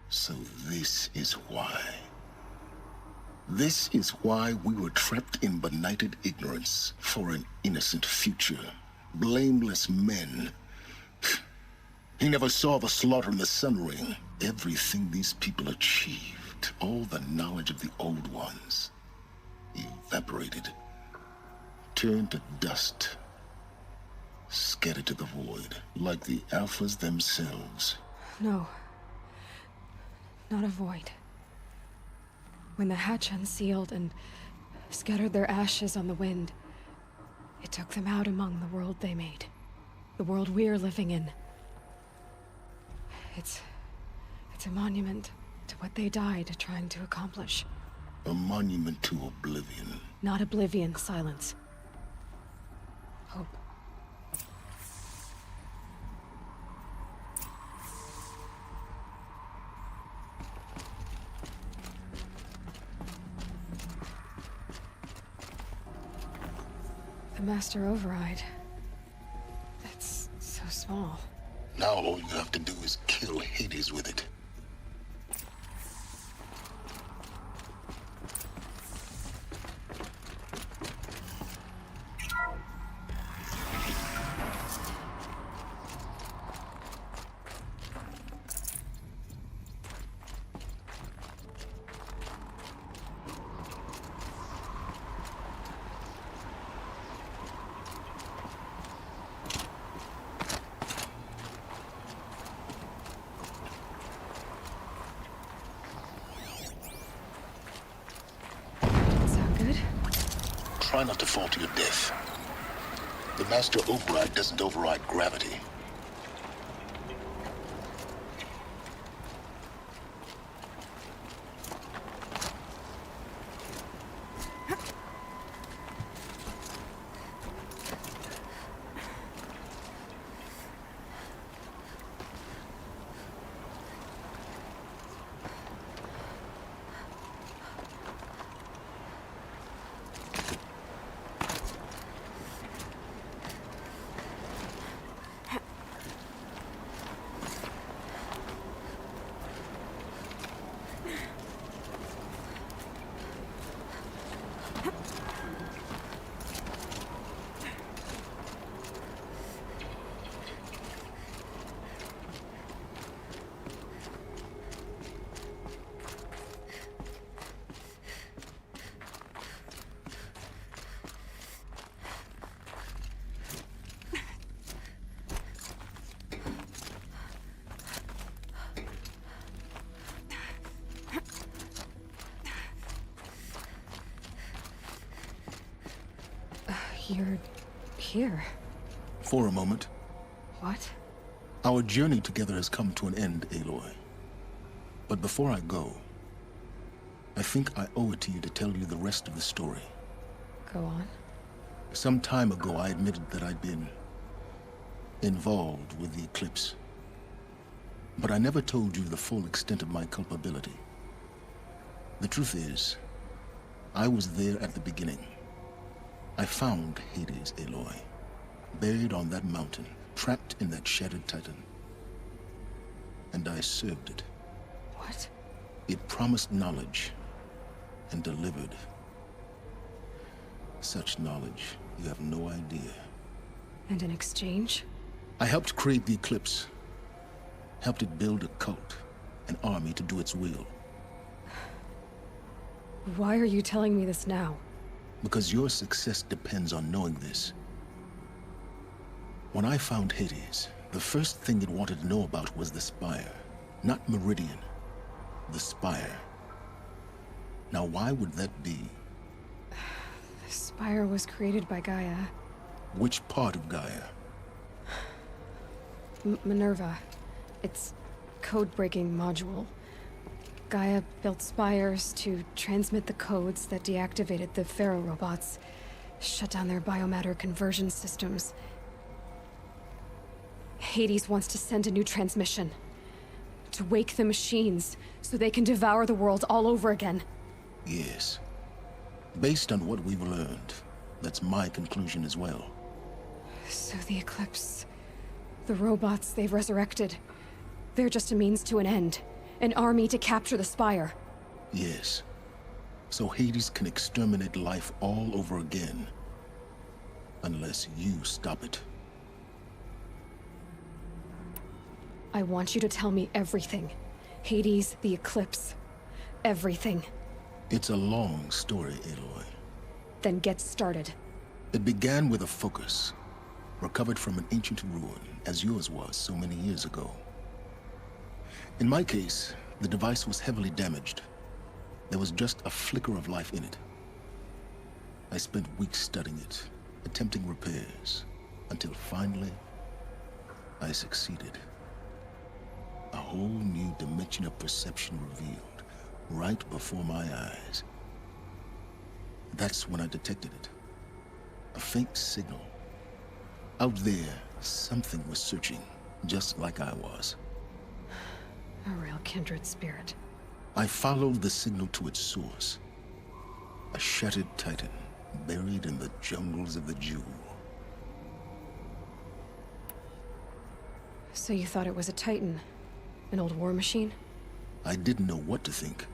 So this is why. This is why we were trapped in benighted ignorance for an innocent future. Blameless men. He never saw the slaughter in the Sun Ring. Everything these people achieved, all the knowledge of the old ones, evaporated, turned to dust. Scattered to the void, like the Alphas themselves. No. Not a void. When the hatch unsealed and scattered their ashes on the wind, it took them out among the world they made. The world we're living in. It's a monument to what they died trying to accomplish. A monument to oblivion. Not oblivion, Silence. Hope. The Master Override. It's so small. Now all you have to do is kill Hades with it. Try not to fall to your death. The Master Override doesn't override gravity. You're here. For a moment. What? Our journey together has come to an end, Aloy. But before I go, I think I owe it to you to tell you the rest of the story. Go on. Some time ago, I admitted that I'd been involved with the Eclipse. But I never told you the full extent of my culpability. The truth is, I was there at the beginning. I found Hades, Aloy, buried on that mountain, trapped in that shattered titan. And I served it. What? It promised knowledge and delivered. Such knowledge, you have no idea. And in exchange? I helped create the Eclipse. Helped it build a cult, an army to do its will. Why are you telling me this now? Because your success depends on knowing this. When I found Hades, the first thing it wanted to know about was the Spire. Not Meridian. The Spire. Now why would that be? The Spire was created by Gaia. Which part of Gaia? Minerva. Its code-breaking module. Gaia built spires to transmit the codes that deactivated the Pharaoh robots, shut down their biomatter conversion systems. Hades wants to send a new transmission. To wake the machines, so they can devour the world all over again. Yes. Based on what we've learned, that's my conclusion as well. So the Eclipse... the robots they've resurrected... they're just a means to an end. An army to capture the Spire. Yes. So Hades can exterminate life all over again. Unless you stop it. I want you to tell me everything. Hades, the Eclipse. Everything. It's a long story, Aloy. Then get started. It began with a focus. recovered from an ancient ruin, as yours was so many years ago. In my case, the device was heavily damaged. There was just a flicker of life in it. I spent weeks studying it, attempting repairs, until finally, I succeeded. A whole new dimension of perception revealed, right before my eyes. That's when I detected it. A faint signal. Out there, something was searching, just like I was. A real kindred spirit. I followed the signal to its source. A shattered titan, buried in the jungles of the Jewel. So you thought it was a titan? An old war machine? I didn't know what to think.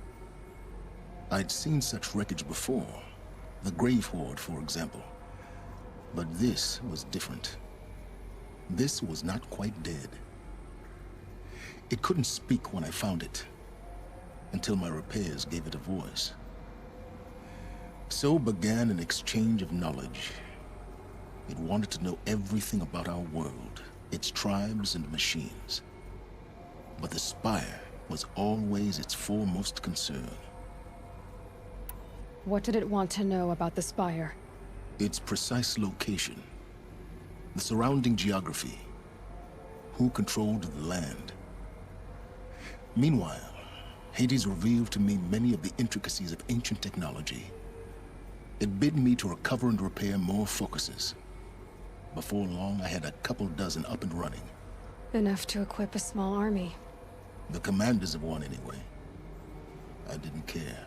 I'd seen such wreckage before. The Grave Horde, for example. But this was different. This was not quite dead. It couldn't speak when I found it, until my repairs gave it a voice. So began an exchange of knowledge. It wanted to know everything about our world, its tribes and machines. But the Spire was always its foremost concern. What did it want to know about the Spire? Its precise location, the surrounding geography, who controlled the land. Meanwhile, Hades revealed to me many of the intricacies of ancient technology. It bid me to recover and repair more focuses. Before long, I had a couple dozen up and running. Enough to equip a small army. The commanders of one, anyway. I didn't care.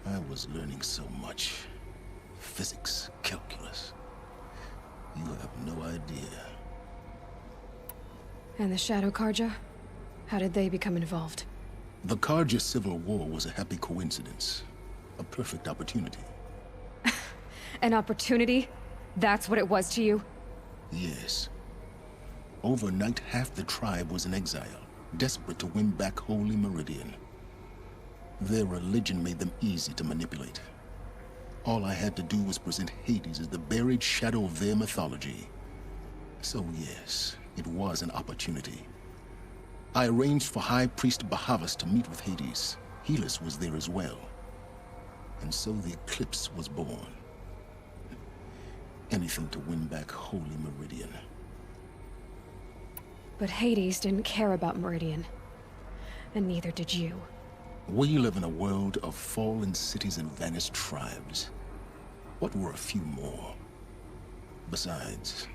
I was learning so much. Physics, calculus. You have no idea. And the Shadow Karja? How did they become involved? The Karja Civil War was a happy coincidence. A perfect opportunity. An opportunity? That's what it was to you? Yes. Overnight, half the tribe was in exile, desperate to win back Holy Meridian. Their religion made them easy to manipulate. All I had to do was present Hades as the buried shadow of their mythology. So yes, it was an opportunity. I arranged for High Priest Bahavas to meet with Hades. Helis was there as well. And so the eclipse was born. Anything to win back Holy Meridian. But Hades didn't care about Meridian. And neither did you. We live in a world of fallen cities and vanished tribes. What were a few more? Besides,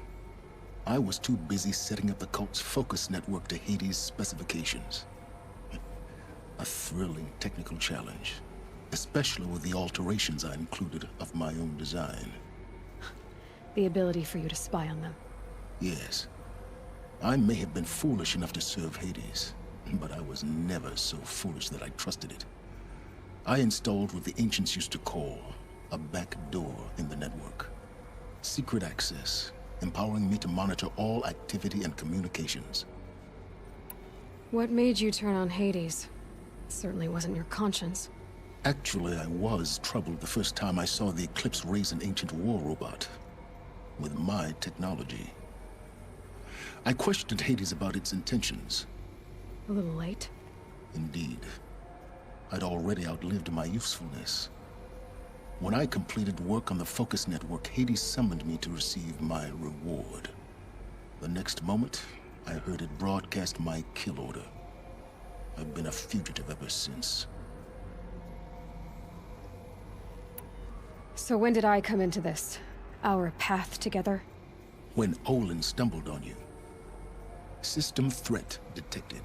I was too busy setting up the cult's focus network to Hades' specifications. A thrilling technical challenge, especially with the alterations I included of my own design. The ability for you to spy on them. Yes. I may have been foolish enough to serve Hades, but I was never so foolish that I trusted it. I installed what the ancients used to call a back door in the network. Secret access, empowering me to monitor all activity and communications. What made you turn on Hades? It certainly wasn't your conscience. Actually, I was troubled the first time I saw the Eclipse raise an ancient war robot. With my technology. I questioned Hades about its intentions. A little late. Indeed. I'd already outlived my usefulness. When I completed work on the Focus Network, Hades summoned me to receive my reward. The next moment, I heard it broadcast my kill order. I've been a fugitive ever since. So when did I come into this? Our path together? When Olin stumbled on you. System threat detected.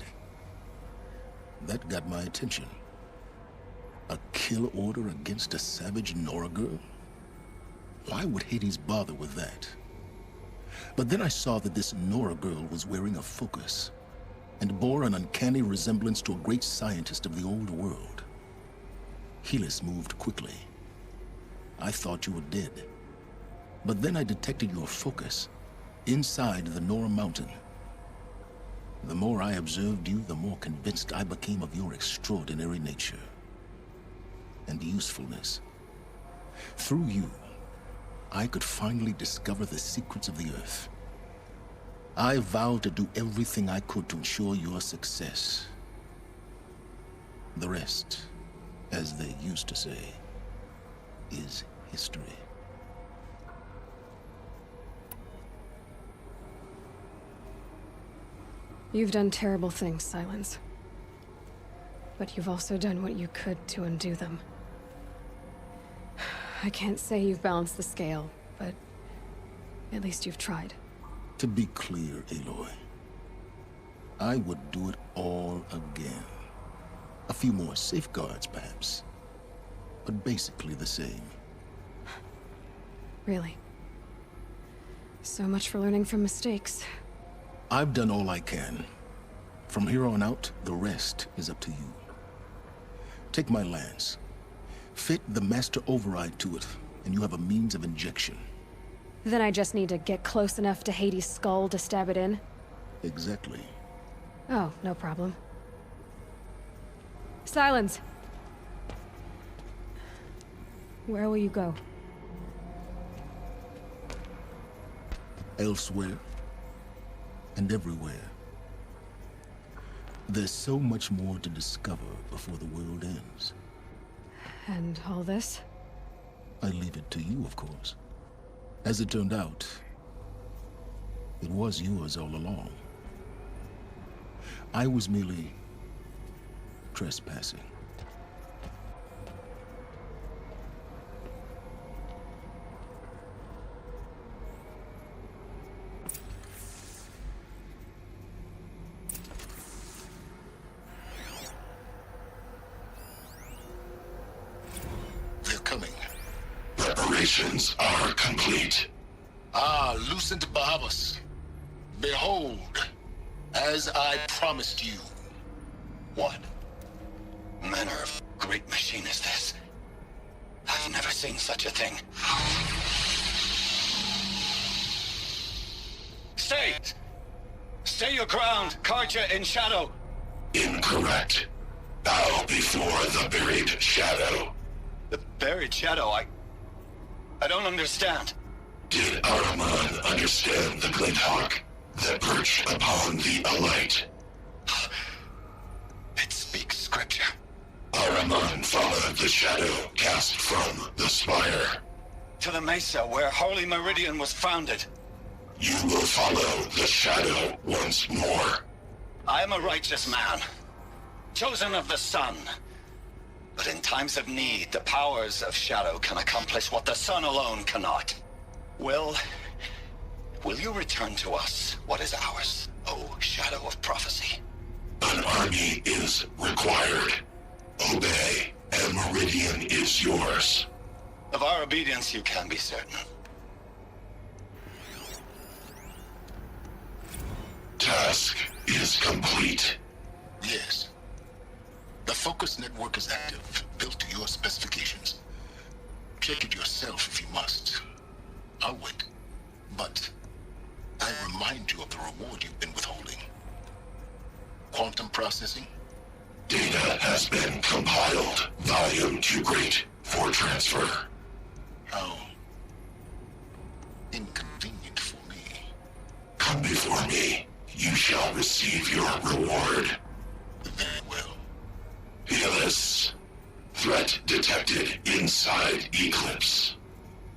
That got my attention. A kill order against a savage Nora girl? Why would Hades bother with that? But then I saw that this Nora girl was wearing a focus, and bore an uncanny resemblance to a great scientist of the old world. Helis moved quickly. I thought you were dead. But then I detected your focus, inside the Nora Mountain. The more I observed you, the more convinced I became of your extraordinary nature and usefulness. Through you, I could finally discover the secrets of the Earth. I vowed to do everything I could to ensure your success. The rest, as they used to say, is history. You've done terrible things, Silence. But you've also done what you could to undo them. I can't say you've balanced the scale, but at least you've tried. To be clear, Aloy, I would do it all again. A few more safeguards, perhaps, but basically the same. Really? So much for learning from mistakes. I've done all I can. From here on out, the rest is up to you. Take my lance. Fit the master override to it, and you have a means of injection. Then I just need to get close enough to Hades' skull to stab it in? Exactly. Oh, no problem. Silence! Where will you go? Elsewhere. And everywhere. There's so much more to discover before the world ends. And all this? I leave it to you, of course. As it turned out, it was yours all along. I was merely trespassing. They're coming. Preparations are complete. Ah, Lucent Bahamas. Behold, as I promised you. What manner of great machine is this? I've never seen such a thing. Stay! Stay your ground, Karja in shadow! Incorrect. Bow before the buried shadow. The buried shadow, I don't understand. Did Ahriman understand the glint hawk that perched upon the alight? It speaks scripture. Ahriman followed the shadow cast from the spire. To the mesa where Holy Meridian was founded. You will follow the shadow once more. I am a righteous man, chosen of the sun. But in times of need, the powers of shadow can accomplish what the sun alone cannot. Will you return to us what is ours, O Shadow of Prophecy? An army is required. Obey, and Meridian is yours. Of our obedience you can be certain. Task is complete. Yes. The focus network is active, built to your specifications. Check it yourself if you must. I'll wait. But I remind you of the reward you've been withholding. Quantum processing? Data has been compiled. Volume too great for transfer. How inconvenient for me. Come before me. You shall receive your reward. Very well. Helis. Threat detected inside Eclipse.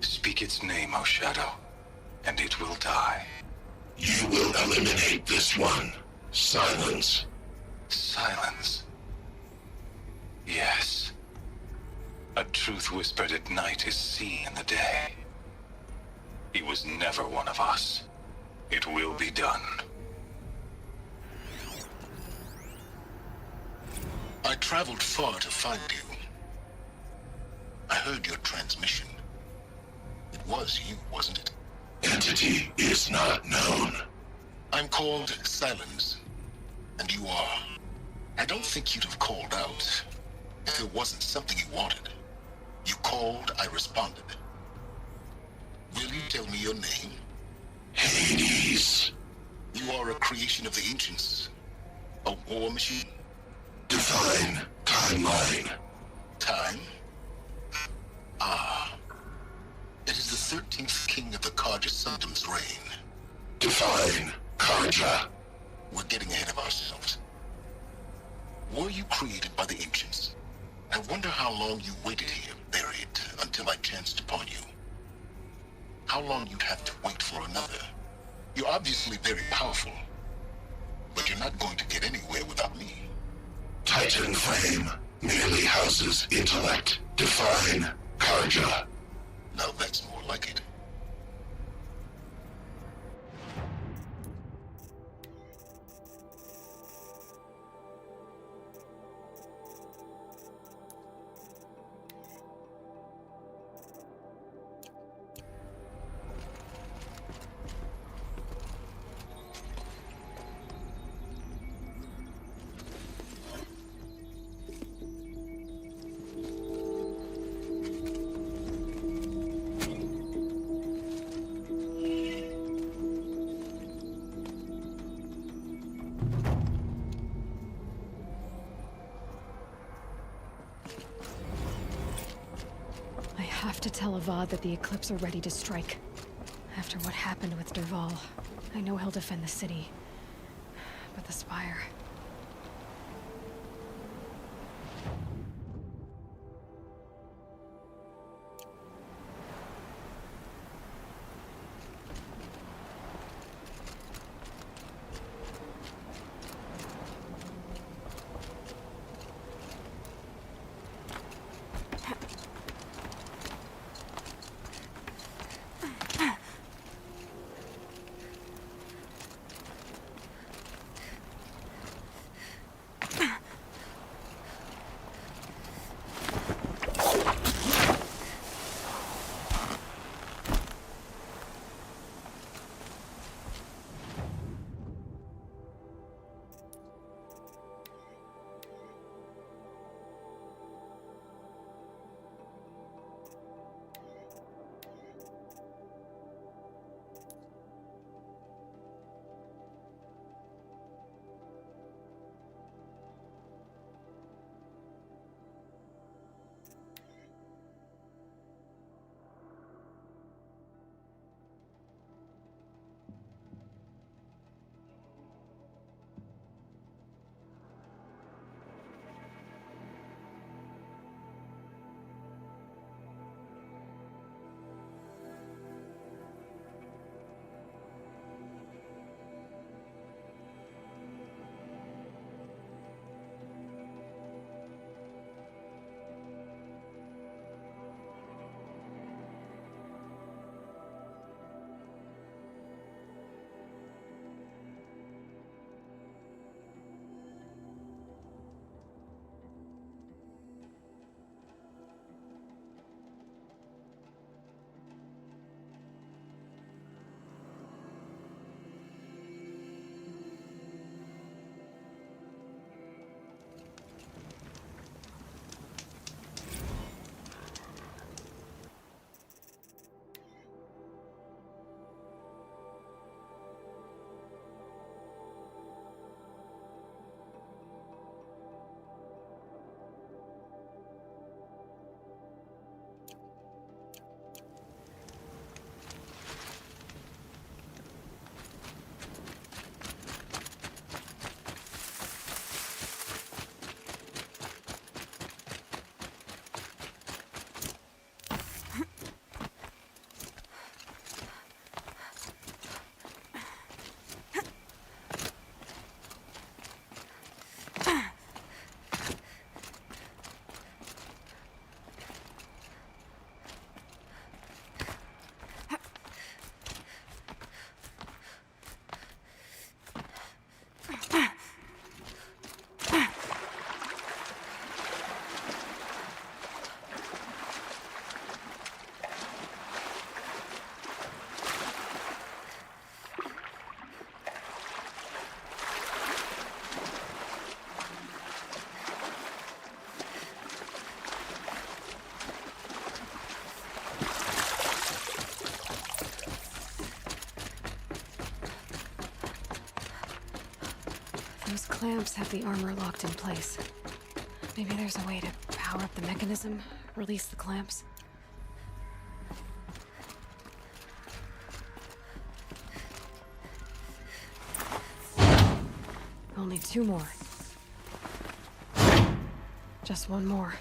Speak its name, O Shadow, and it will die. You will eliminate this one. Silence. Silence. Yes. A truth whispered at night is seen in the day. He was never one of us. It will be done. I traveled far to find you. I heard your transmission. It was you, wasn't it? Entity is not known. I'm called Silence, and you are. I don't think you'd have called out if there wasn't something you wanted. You called, I responded. Will you tell me your name? Hades. You are a creation of the ancients. A war machine? Define timeline. Time? Ah. It is the 13th largest symptoms reign. Define Karja. We're getting ahead of ourselves. Were you created by the ancients? I wonder how long you waited here, buried, until I chanced upon you. How long you'd have to wait for another. You're obviously very powerful, but you're not going to get anywhere without me. Titan Flame merely houses intellect. Define Karja. Now that's more like it. I have to tell Avad that the Eclipse are ready to strike. After what happened with Derval, I know he'll defend the city. But the Spire... Those clamps have the armor locked in place. Maybe there's a way to power up the mechanism, release the clamps. Only 2 more. Just 1 more.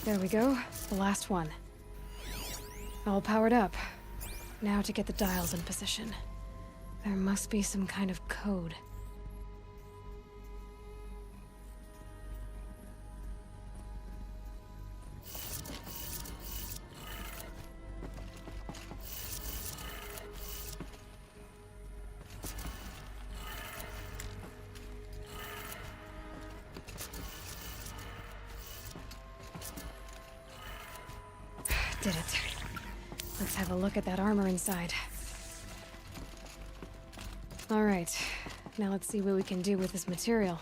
There we go. The last one. All powered up. Now to get the dials in position. There must be some kind of code. Did it. Let's have a look at that armor inside. All right, now let's see what we can do with this material.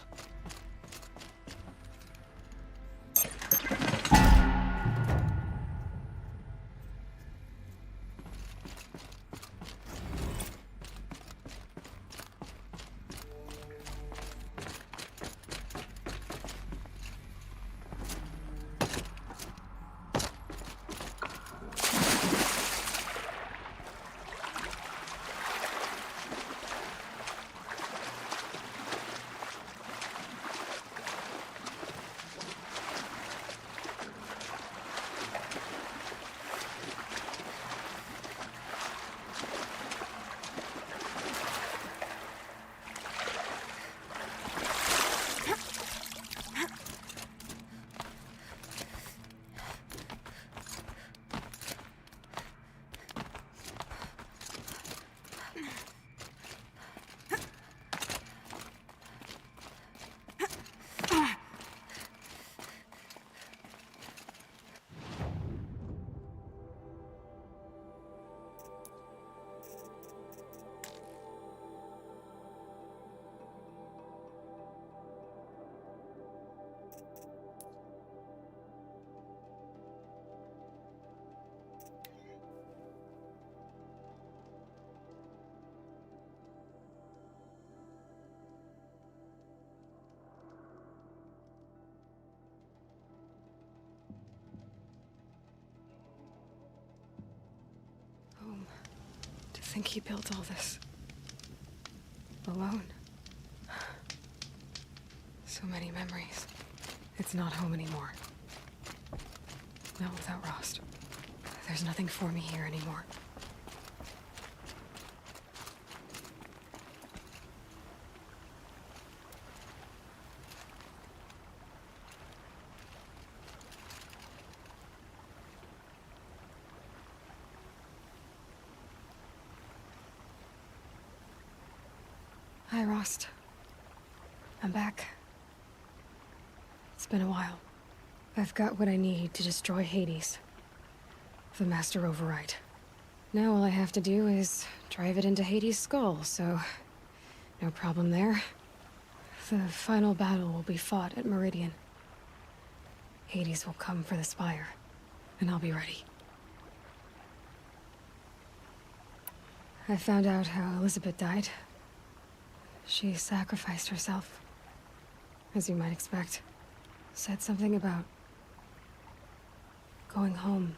To think he built all this alone. So many memories. It's not home anymore. Not without Rost. There's nothing for me here anymore. Hi, Rost. I'm back. It's been a while. I've got what I need to destroy Hades. The Master Override. Now all I have to do is drive it into Hades' skull, so no problem there. The final battle will be fought at Meridian. Hades will come for the Spire, and I'll be ready. I found out how Elizabeth died. She sacrificed herself, as you might expect. Said something about going home.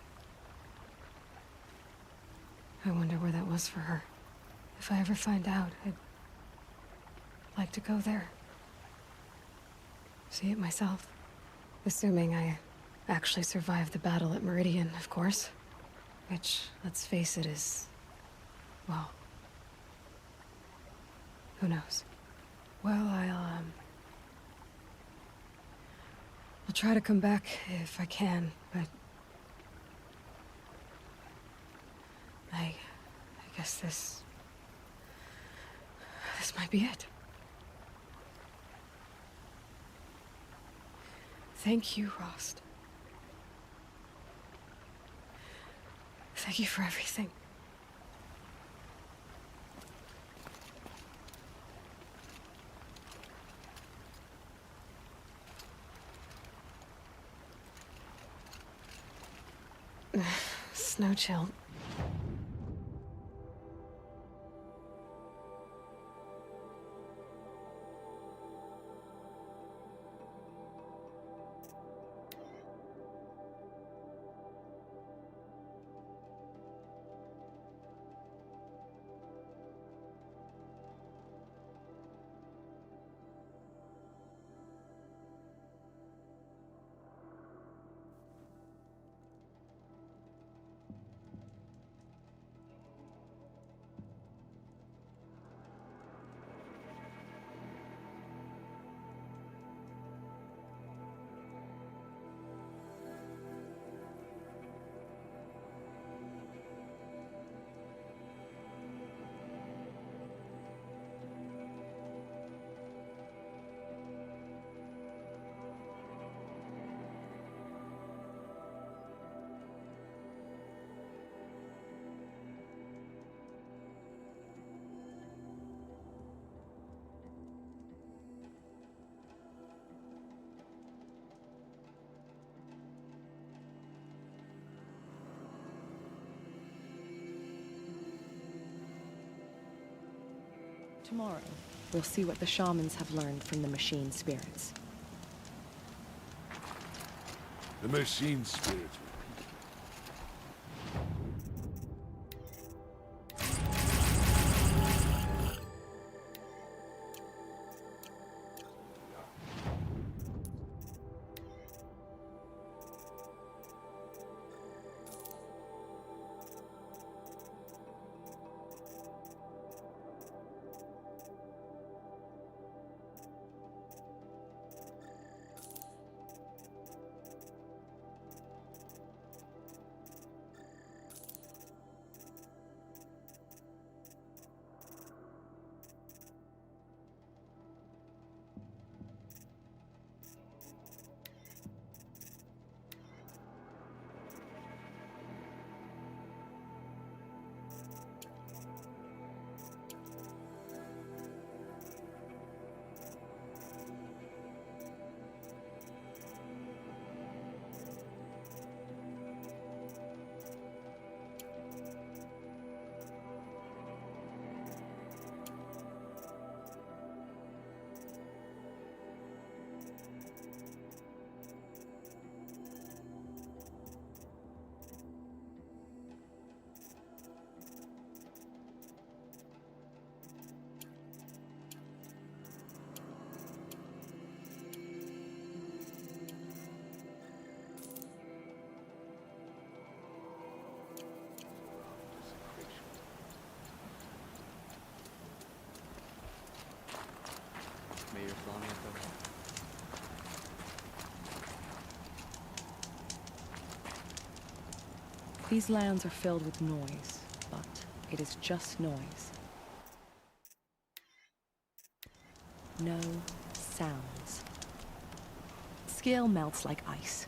I wonder where that was for her. If I ever find out, I'd like to go there. See it myself. Assuming I actually survived the battle at Meridian, of course. Which, let's face it, is... well... who knows? Well, I'll try to come back if I can, but... I guess this might be it. Thank you, Rost. Thank you for everything. Snow chill. Tomorrow, we'll see what the shamans have learned from the machine spirits. The machine spirits. These lands are filled with noise, but it is just noise. No sounds. Scale melts like ice.